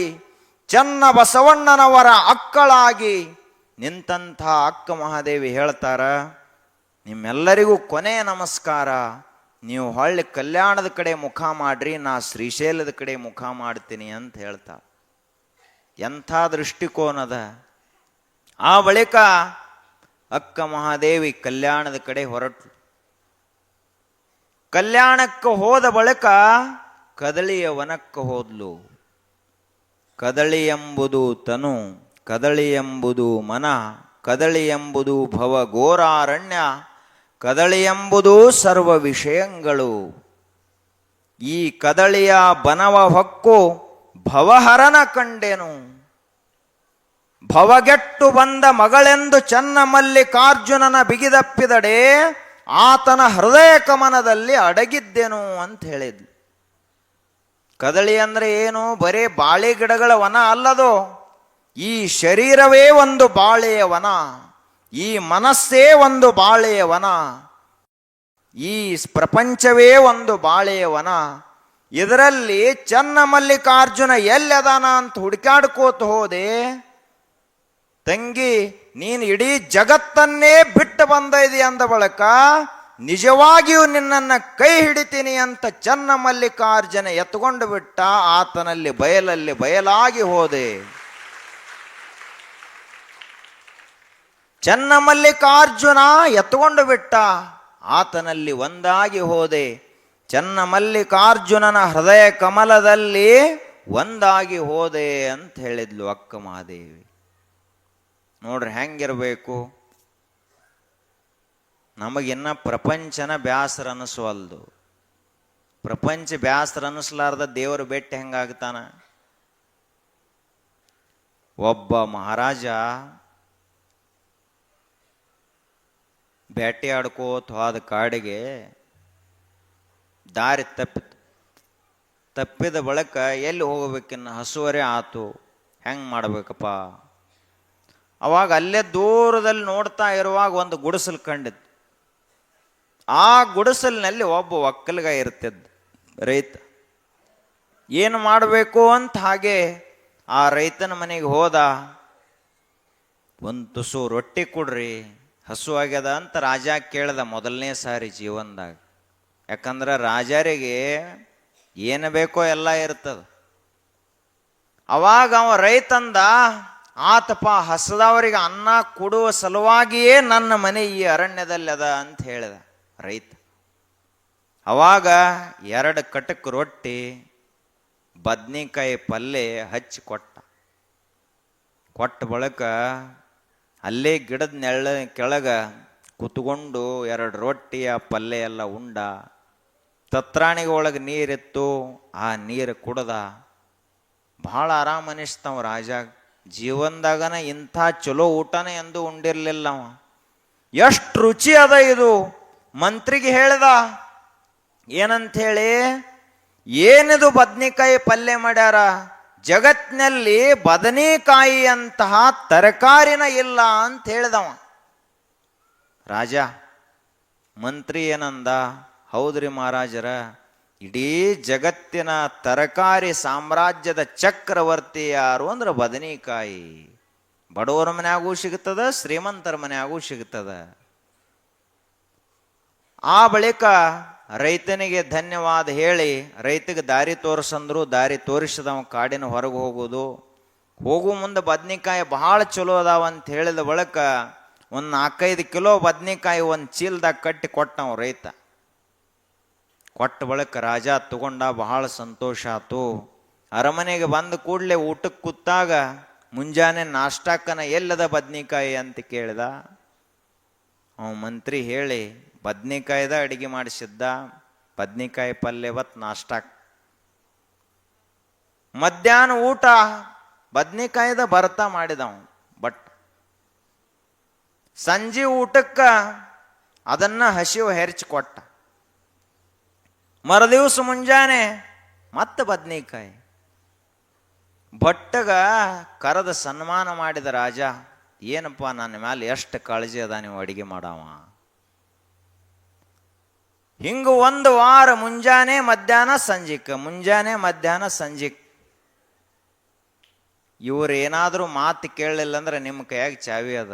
ಚನ್ನ ಬಸವಣ್ಣನವರ ಅಕ್ಕಳಾಗಿ ನಿಂತಹ ಅಕ್ಕ ಮಹಾದೇವಿ ಹೇಳ್ತಾರ, ನಿಮ್ಮೆಲ್ಲರಿಗೂ ಕೊನೆಯ ನಮಸ್ಕಾರ. ನೀವು ಹೊಳ್ಳಿ ಕಲ್ಯಾಣದ ಕಡೆ ಮುಖ ಮಾಡ್ರಿ, ನಾ ಶ್ರೀಶೈಲದ ಕಡೆ ಮುಖ ಮಾಡ್ತೀನಿ ಅಂತ ಹೇಳ್ತಾ. ಎಂಥ ದೃಷ್ಟಿಕೋನದ. ಆ ಬಳಿಕ ಅಕ್ಕ ಮಹಾದೇವಿ ಕಲ್ಯಾಣದ ಕಡೆ ಹೊರಟು. ಕಲ್ಯಾಣಕ್ಕೆ ಹೋದ ಬಳಿಕ ಕದಳಿಯ ವನಕ್ಕೆ ಹೋದ್ಲು. ಕದಳಿ ಎಂಬುದು ತನು, ಕದಳಿ ಎಂಬುದು ಮನ, ಕದಳಿ ಎಂಬುದು ಭವಘೋರಾರಣ್ಯ, ಕದಳಿ ಎಂಬುದು ಸರ್ವ ವಿಷಯಗಳು. ಈ ಕದಳಿಯ ಬನವ ಹೊಕ್ಕು ಭವಹರನ ಕಂಡೆನು. ಭವಗೆಟ್ಟು ಬಂದ ಮಗಳೆಂದು ಚನ್ನಮಲ್ಲಿಕಾರ್ಜುನನ ಬಿಗಿದಪ್ಪಿದಡೆ ಆತನ ಹೃದಯ ಕಮನದಲ್ಲಿ ಅಡಗಿದ್ದೆನು ಅಂತ ಹೇಳಿದ್ಲು. ಕದಳಿ ಅಂದ್ರೆ ಏನು? ಬರೇ ಬಾಳೆ ಗಿಡಗಳ ವನ ಅಲ್ಲದು. ಈ ಶರೀರವೇ ಒಂದು ಬಾಳೆಯ ವನ, ಈ ಮನಸ್ಸೇ ಒಂದು ಬಾಳೆಯ ವನ, ಈ ಪ್ರಪಂಚವೇ ಒಂದು ಬಾಳೆಯ ವನ. ಇದರಲ್ಲಿ ಚನ್ನಮಲ್ಲಿಕಾರ್ಜುನ ಎಲ್ಲದಾನ ಅಂತ ಹುಡುಕಾಡ್ಕೋತ ಹೋದೆ. ತಂಗಿ, ನೀನು ಇಡೀ ಜಗತ್ತನ್ನೇ ಬಿಟ್ಟು ಬಂದಿದೆ ಅಂದ ಬಳಿಕ ನಿಜವಾಗಿಯೂ ನಿನ್ನನ್ನು ಕೈ ಹಿಡಿತೀನಿ ಅಂತ ಚನ್ನಮಲ್ಲಿಕಾರ್ಜುನ ಎತ್ಕೊಂಡು ಬಿಟ್ಟ. ಆತನಲ್ಲಿ ಬಯಲಲ್ಲಿ ಬಯಲಾಗಿ ಹೋದೆ. ಚನ್ನಮಲ್ಲಿಕಾರ್ಜುನ ಎತ್ಕೊಂಡು ಬಿಟ್ಟ, ಆತನಲ್ಲಿ ಒಂದಾಗಿ ಹೋದೆ. ಚನ್ನಮಲ್ಲಿಕಾರ್ಜುನನ ಹೃದಯ ಕಮಲದಲ್ಲಿ ಒಂದಾಗಿ ಹೋದೆ ಅಂತ ಹೇಳಿದ್ಲು ಅಕ್ಕ ಮಹಾದೇವಿ. ನೋಡ್ರಿ ಹೆಂಗಿರ್ಬೇಕು. ನಮಗಿನ್ನ ಪ್ರಪಂಚನ ಬ್ಯಾಸರ ಅನ್ನಿಸುವಲ್ದು. ಪ್ರಪಂಚ ಬ್ಯಾಸರ ಅನ್ನಿಸ್ಲಾರ್ದ ದೇವರು ಭೇಟಿ ಹೆಂಗಾಗ್ತಾನ? ಒಬ್ಬ ಮಹಾರಾಜ ಬೇಟೆ ಆಡ್ಕೋತ ಹೋದ ಕಾಡಿಗೆ ದಾರಿ ತಪ್ಪಿದ ಬಳಿಕ ಎಲ್ಲಿ ಹೋಗ್ಬೇಕಿನ್ನ ಹಸುವರೇ ಆತು. ಹೆಂಗೆ ಮಾಡ್ಬೇಕಪ್ಪ? ಅವಾಗ ಅಲ್ಲೇ ದೂರದಲ್ಲಿ ನೋಡ್ತಾ ಇರುವಾಗ ಒಂದು ಗುಡಿಸಲು ಕಂಡಿತ್ತು. ಆ ಗುಡಿಸಲಿನಲ್ಲಿ ಒಬ್ಬ ಒಕ್ಕಲಿಗ ಇರ್ತಿದ್ದ, ರೈತ. ಏನು ಮಾಡಬೇಕು ಅಂತ ಹಾಗೆ ಆ ರೈತನ ಮನೆಗೆ ಹೋದ. ಒಂದು ತುಸು ರೊಟ್ಟಿ ಕೊಡ್ರಿ, ಹಸು ಆಗ್ಯದ ಅಂತ ರಾಜ ಕೇಳ್ದ ಮೊದಲನೇ ಸಾರಿ ಜೀವನದಾಗ. ಯಾಕಂದ್ರೆ ರಾಜರಿಗೆ ಏನು ಬೇಕೋ ಎಲ್ಲ ಇರ್ತದ. ಅವಾಗ ಅವ ರೈತಂದ, ಆತಪ್ಪ ಹಸದವರಿಗೆ ಅನ್ನ ಕೊಡುವ ಸಲುವಾಗಿಯೇ ನನ್ನ ಮನೆ ಈ ಅರಣ್ಯದಲ್ಲಿ ಅದ ಅಂತ ಹೇಳಿದ ರೈತ. ಅವಾಗ 2 ಕಟಕ್ ರೊಟ್ಟಿ, ಬದ್ನಿಕಾಯಿ ಪಲ್ಯ ಹಚ್ಚಿ ಕೊಟ್ಟ ಬಳಿಕ ಅಲ್ಲೇ ಗಿಡದ ನೆಳ್ಳ ಕೆಳಗ ಕುತ್ಕೊಂಡು 2 ರೊಟ್ಟಿ ಆ ಪಲ್ಯ ಎಲ್ಲ ಉಂಡ. ತತ್ರಾಣಿಗೆ ಒಳಗೆ ನೀರಿತ್ತು, ಆ ನೀರು ಕುಡ್ದ. ಭಾಳ ಆರಾಮ ಅನಿಸ್ತಾವ ರಾಜಾಗ. ಜೀವನದಾಗನ ಇಂಥ ಚಲೋ ಊಟನೇ ಎಂದು ಉಂಡಿರ್ಲಿಲ್ಲ ಅವ. ಎಷ್ಟು ರುಚಿ ಅದ ಇದು. ಮಂತ್ರಿಗೆ ಹೇಳ್ದ, ಏನಂಥೇಳಿ, ಏನಿದು ಬದ್ನಿಕಾಯಿ ಪಲ್ಯ ಮಾಡ್ಯಾರ, ಜಗತ್ತಿನಲ್ಲಿ ಬದನೆಕಾಯಿ ಅಂತಹ ತರಕಾರಿನ ಇಲ್ಲ ಅಂತ ಹೇಳ್ದವ ರಾಜ. ಮಂತ್ರಿ ಏನಂದ, ಹೌದ್ರಿ ಮಹಾರಾಜರ, ಇಡೀ ಜಗತ್ತಿನ ತರಕಾರಿ ಸಾಮ್ರಾಜ್ಯದ ಚಕ್ರವರ್ತಿ ಯಾರು ಅಂದ್ರೆ ಬದನೆಕಾಯಿ. ಬಡವರ ಮನ್ಯಾಗೂ ಸಿಗುತ್ತದ, ಶ್ರೀಮಂತರ ಮನ್ಯಾಗೂ ಸಿಗುತ್ತದ. ಆ ಬಳಿಕ ರೈತನಿಗೆ ಧನ್ಯವಾದ ಹೇಳಿ ರೈತಗೆ ದಾರಿ ತೋರಿಸಂದ್ರು, ದಾರಿ ತೋರಿಸಿದವ ಕಾಡಿನ ಹೊರಗೆ ಹೋಗೋದು. ಹೋಗು ಮುಂದೆ ಬದ್ನಿಕಾಯಿ ಬಹಳ ಚಲೋ ಅದಾವ ಅಂತ ಹೇಳಿದ ಬಳಿಕ ಒಂದು 4-5 ಕಿಲೋ ಬದ್ನಿಕಾಯಿ ಒಂದು ಚೀಲದಾಗ ಕಟ್ಟಿ ಕೊಟ್ಟವ ರೈತ. ಕೊಟ್ಟ ಬಳಿಕ ರಾಜ ತಗೊಂಡ, ಬಹಳ ಸಂತೋಷ ಆತು. ಅರಮನೆಗೆ ಬಂದ ಕೂಡಲೇ ಊಟಕ್ಕೆ ಕೂತಾಗ ಮುಂಜಾನೆ ನಾಷ್ಟಾಕನ ಎಲ್ಲದ ಬದ್ನಿಕಾಯಿ ಅಂತ ಕೇಳಿದ. ಅವ ಮಂತ್ರಿ ಹೇಳಿ ಬದ್ನಿಕಾಯ್ದ ಅಡಿಗೆ ಮಾಡಿಸಿದ್ದ, ಬದ್ನಿಕಾಯಿ ಪಲ್ಯ ಬತ್ ನಾಷ್ಟಾಕ್. ಮಧ್ಯಾಹ್ನ ಊಟ ಬದ್ನಿಕಾಯ್ದ ಬರ್ತಾ ಮಾಡಿದವ. ಬಟ್ ಸಂಜೆ ಊಟಕ್ಕ ಅದನ್ನ ಹಸಿವು ಹೆರ್ಚಿ ಕೊಟ್ಟ. ಮರದಿವ್ಸ ಮುಂಜಾನೆ ಮತ್ತೆ ಬದ್ನಿಕಾಯಿ. ಭಟ್ಟಗ ಕರೆದ ಸನ್ಮಾನ ಮಾಡಿದ ರಾಜ. ಏನಪ್ಪ ನನ್ನ ಮ್ಯಾಲೆ ಎಷ್ಟು ಕಾಳಜಿ ಅದ ನೀವು ಅಡಿಗೆ ಮಾಡವ. ಹಿಂಗ 1 ವಾರ ಮುಂಜಾನೆ ಮಧ್ಯಾಹ್ನ ಸಂಜಿಕ್, ಮುಂಜಾನೆ ಮಧ್ಯಾಹ್ನ ಸಂಜಿಕ್. ಇವ್ರು ಏನಾದರೂ ಮಾತು ಕೇಳಲಿಲ್ಲ ಅಂದ್ರೆ ನಿಮ್ಮ ಕೈಯಾಗ ಚಾವಿ ಅದ.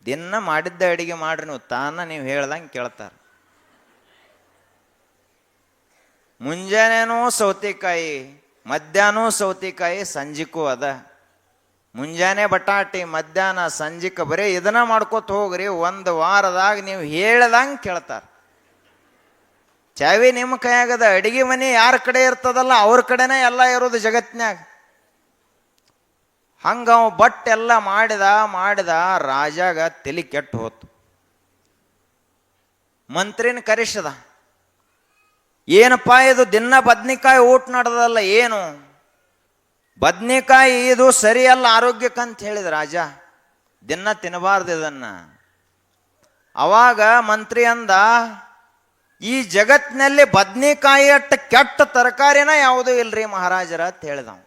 ದಿನ ಮಾಡಿದ್ದ ಅಡಿಗೆ ಮಾಡ್ರಿ ನೀವು, ನೀವು ಹೇಳ್ದಂಗೆ ಕೇಳ್ತಾರ. ಮುಂಜಾನೆನೂ ಸೌತೆಕಾಯಿ, ಮಧ್ಯಾಹ್ನ ಸೌತೆಕಾಯಿ, ಸಂಜಿಕೂ ಅದ. ಮುಂಜಾನೆ ಬಟಾಟಿ, ಮಧ್ಯಾಹ್ನ ಸಂಜಿಕ, ಬರೀ ಇದನ್ನ ಮಾಡ್ಕೋತ ಹೋಗ್ರಿ. 1 ವಾರದಾಗ ನೀವು ಹೇಳ್ದಂಗೆ ಕೇಳ್ತಾರ. ಚಾವಿ ನಿಮ್ಮ ಕೈಯಾಗದ. ಅಡಿಗೆ ಮನೆ ಯಾರ ಕಡೆ ಇರ್ತದಲ್ಲ ಅವ್ರ ಕಡೆನೇ ಎಲ್ಲ ಇರೋದು ಜಗತ್ನ್ಯಾಗ. ಹಂಗ ಅವ ಬಟ್ ಎಲ್ಲ ಮಾಡಿದ ರಾಜಾಗ ತಲೆ ಕೆಟ್ಟು ಹೋತು. ಮಂತ್ರಿನ ಕರೆಸದ. ಏನಪ್ಪಾ ಇದು ದಿನ ಬದ್ನಿಕಾಯಿ ಊಟ ನಡೆದಲ್ಲ, ಏನು ಬದ್ನಿಕಾಯಿ ಇದು ಸರಿಯಲ್ಲ ಆರೋಗ್ಯಕ್ಕಂತ ಹೇಳಿದ ರಾಜ. ದಿನ ತಿನ್ನಬಾರ್ದು ಇದನ್ನ. ಅವಾಗ ಮಂತ್ರಿ ಅಂದ, ಈ ಜಗತ್ತಿನಲ್ಲಿ ಬದ್ನಿಕಾಯಿ ಅಟ್ಟ ಕೆಟ್ಟ ತರಕಾರಿನ ಯಾವುದೂ ಇಲ್ರಿ ಮಹಾರಾಜರ ಅಂತ ಹೇಳಿದವ.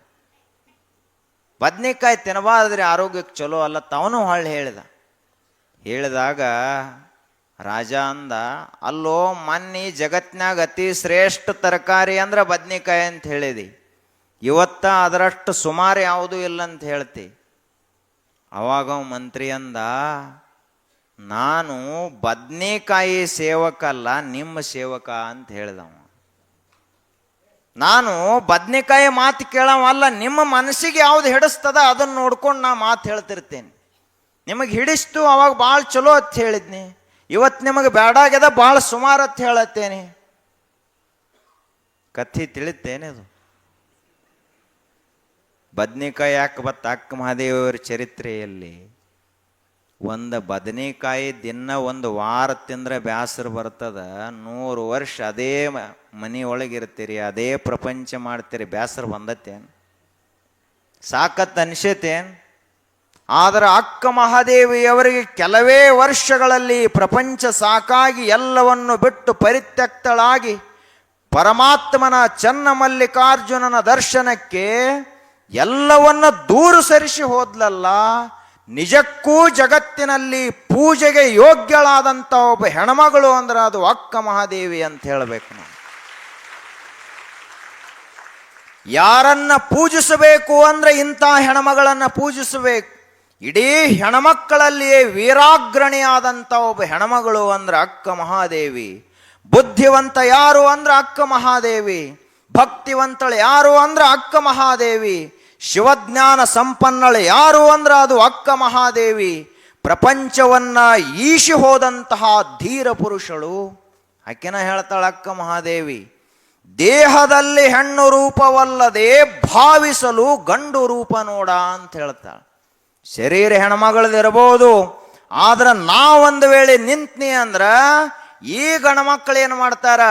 ಬದ್ನಿಕಾಯಿ ತಿನ್ನಬಾರ್ದ್ರಿ, ಆರೋಗ್ಯಕ್ಕೆ ಚಲೋ ಅಲ್ಲ ತಾವನು ಹೊಳ್ಳಿ ಹೇಳಿದಾಗ ರಾಜ ಅಂದ, ಅಲ್ಲೋ ಮೊನ್ನೆ ಜಗತ್ನಾಗ ಅತಿ ಶ್ರೇಷ್ಠ ತರಕಾರಿ ಅಂದ್ರೆ ಬದ್ನಿಕಾಯಿ ಅಂತ ಹೇಳಿದಿ, ಇವತ್ತ ಅದರಷ್ಟು ಸುಮಾರು ಯಾವುದೂ ಇಲ್ಲ ಅಂತ ಹೇಳ್ತಿ. ಅವಾಗ ಮಂತ್ರಿ ಅಂದ, ನಾನು ಬದ್ನಿಕಾಯಿ ಸೇವಕ ಅಲ್ಲ, ನಿಮ್ಮ ಸೇವಕ ಅಂತ ಹೇಳಿದವ. ನಾನು ಬದ್ನಿಕಾಯಿ ಮಾತು ಕೇಳವಲ್ಲ, ನಿಮ್ಮ ಮನಸ್ಸಿಗೆ ಯಾವ್ದು ಹಿಡಿಸ್ತದ ಅದನ್ನು ನೋಡ್ಕೊಂಡು ನಾ ಮಾತು ಹೇಳ್ತಿರ್ತೇನೆ. ನಿಮಗೆ ಹಿಡಿಸ್ತು ಅವಾಗ ಭಾಳ ಚಲೋ ಅಂತ ಹೇಳಿದ್ನಿ, ಇವತ್ತು ನಿಮಗೆ ಬೇಡಾಗ್ಯದ ಭಾಳ ಸುಮಾರು ಅಂತ ಹೇಳತ್ತೇನೆ. ಕಥೆ ತಿಳಿತೇನೆ ಅದು. ಬದ್ನಿಕಾಯಿ ಯಾಕೆ ಬತ್ತ ಅಕ್ಕ ಮಹಾದೇವಿಯವರ ಚರಿತ್ರೆಯಲ್ಲಿ ಒಂದು ಬದನೆಕಾಯಿ ದಿನ 1 ವಾರ ತಿಂದ್ರೆ ಬ್ಯಾಸರ ಬರ್ತದ. 100 ವರ್ಷ ಅದೇ ಮನೆಯೊಳಗಿರ್ತೀರಿ, ಅದೇ ಪ್ರಪಂಚ ಮಾಡ್ತೀರಿ, ಬ್ಯಾಸರ ಬಂದತ್ತೇನು? ಸಾಕತ್ ಅನಿಸೇತೇನು? ಆದರೆ ಅಕ್ಕ ಮಹಾದೇವಿಯವರಿಗೆ ಕೆಲವೇ ವರ್ಷಗಳಲ್ಲಿ ಪ್ರಪಂಚ ಸಾಕಾಗಿ ಎಲ್ಲವನ್ನು ಬಿಟ್ಟು ಪರಿತ್ಯಕ್ತಳಾಗಿ ಪರಮಾತ್ಮನ ಚನ್ನಮಲ್ಲಿಕಾರ್ಜುನನ ದರ್ಶನಕ್ಕೆ ಎಲ್ಲವನ್ನ ದೂರ ಸರಿಸಿ ಹೋದ್ಲಲ್ಲ. ನಿಜಕ್ಕೂ ಜಗತ್ತಿನಲ್ಲಿ ಪೂಜೆಗೆ ಯೋಗ್ಯಳಾದಂಥ ಒಬ್ಬ ಹೆಣ್ಮಗಳು ಅಂದ್ರೆ ಅದು ಅಕ್ಕ ಮಹಾದೇವಿ ಅಂತ ಹೇಳಬೇಕು ನಾವು. ಯಾರನ್ನ ಪೂಜಿಸಬೇಕು ಅಂದ್ರೆ ಇಂಥ ಹೆಣ್ಮಗಳನ್ನ ಪೂಜಿಸಬೇಕು. ಇಡೀ ಹೆಣ್ಮಕ್ಕಳಲ್ಲಿಯೇ ವೀರಾಗ್ರಣಿಯಾದಂಥ ಒಬ್ಬ ಹೆಣ್ಮಗಳು ಅಂದ್ರೆ ಅಕ್ಕ ಮಹಾದೇವಿ. ಬುದ್ಧಿವಂತ ಯಾರು ಅಂದ್ರೆ ಅಕ್ಕ ಮಹಾದೇವಿ. ಭಕ್ತಿವಂತಳು ಯಾರು ಅಂದ್ರೆ ಅಕ್ಕ ಮಹಾದೇವಿ. ಶಿವಜ್ಞಾನ ಸಂಪನ್ನಳು ಯಾರು ಅಂದ್ರೆ ಅದು ಅಕ್ಕ ಮಹಾದೇವಿ. ಪ್ರಪಂಚವನ್ನ ಈಶಿ ಹೋದಂತಹ ಧೀರ ಪುರುಷಳು ಆಕೆನ ಹೇಳ್ತಾಳೆ ಅಕ್ಕ ಮಹಾದೇವಿ. ದೇಹದಲ್ಲಿ ಹೆಣ್ಣು ರೂಪವಲ್ಲದೆ ಭಾವಿಸಲು ಗಂಡು ರೂಪ ನೋಡ ಅಂತ ಹೇಳ್ತಾಳೆ. ಶರೀರ ಹೆಣ್ಮಗಳದಿರಬಹುದು, ಆದ್ರೆ ನಾವೊಂದು ವೇಳೆ ನಿಂತ್ನಿ ಅಂದ್ರ ಈ ಗಂಡ್ಮಕ್ಳು ಏನು ಮಾಡ್ತಾರ,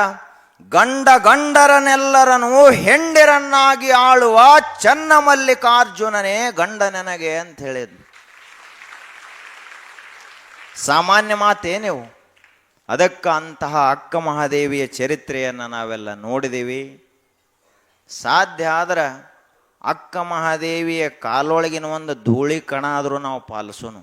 ಗಂಡರನ್ನೆಲ್ಲರನ್ನು ಹೆಂಡಿರನ್ನಾಗಿ ಆಳುವ ಚನ್ನಮಲ್ಲಿಕಾರ್ಜುನನೇ ಗಂಡ ನನಗೆ ಅಂತ ಹೇಳಿದ್ನು. ಸಾಮಾನ್ಯ ಮಾತೇನಿವು? ಅದಕ್ಕೆ ಅಂತಹ ಅಕ್ಕ ಮಹಾದೇವಿಯ ಚರಿತ್ರೆಯನ್ನು ನಾವೆಲ್ಲ ನೋಡಿದ್ದೀವಿ. ಸಾಧ್ಯ ಆದ್ರೆ ಅಕ್ಕ ಮಹಾದೇವಿಯ ಕಾಲೊಳಗಿನ ಒಂದು ಧೂಳಿ ಕಣ ಆದರೂ ನಾವು ಪಾಲಿಸೋನು.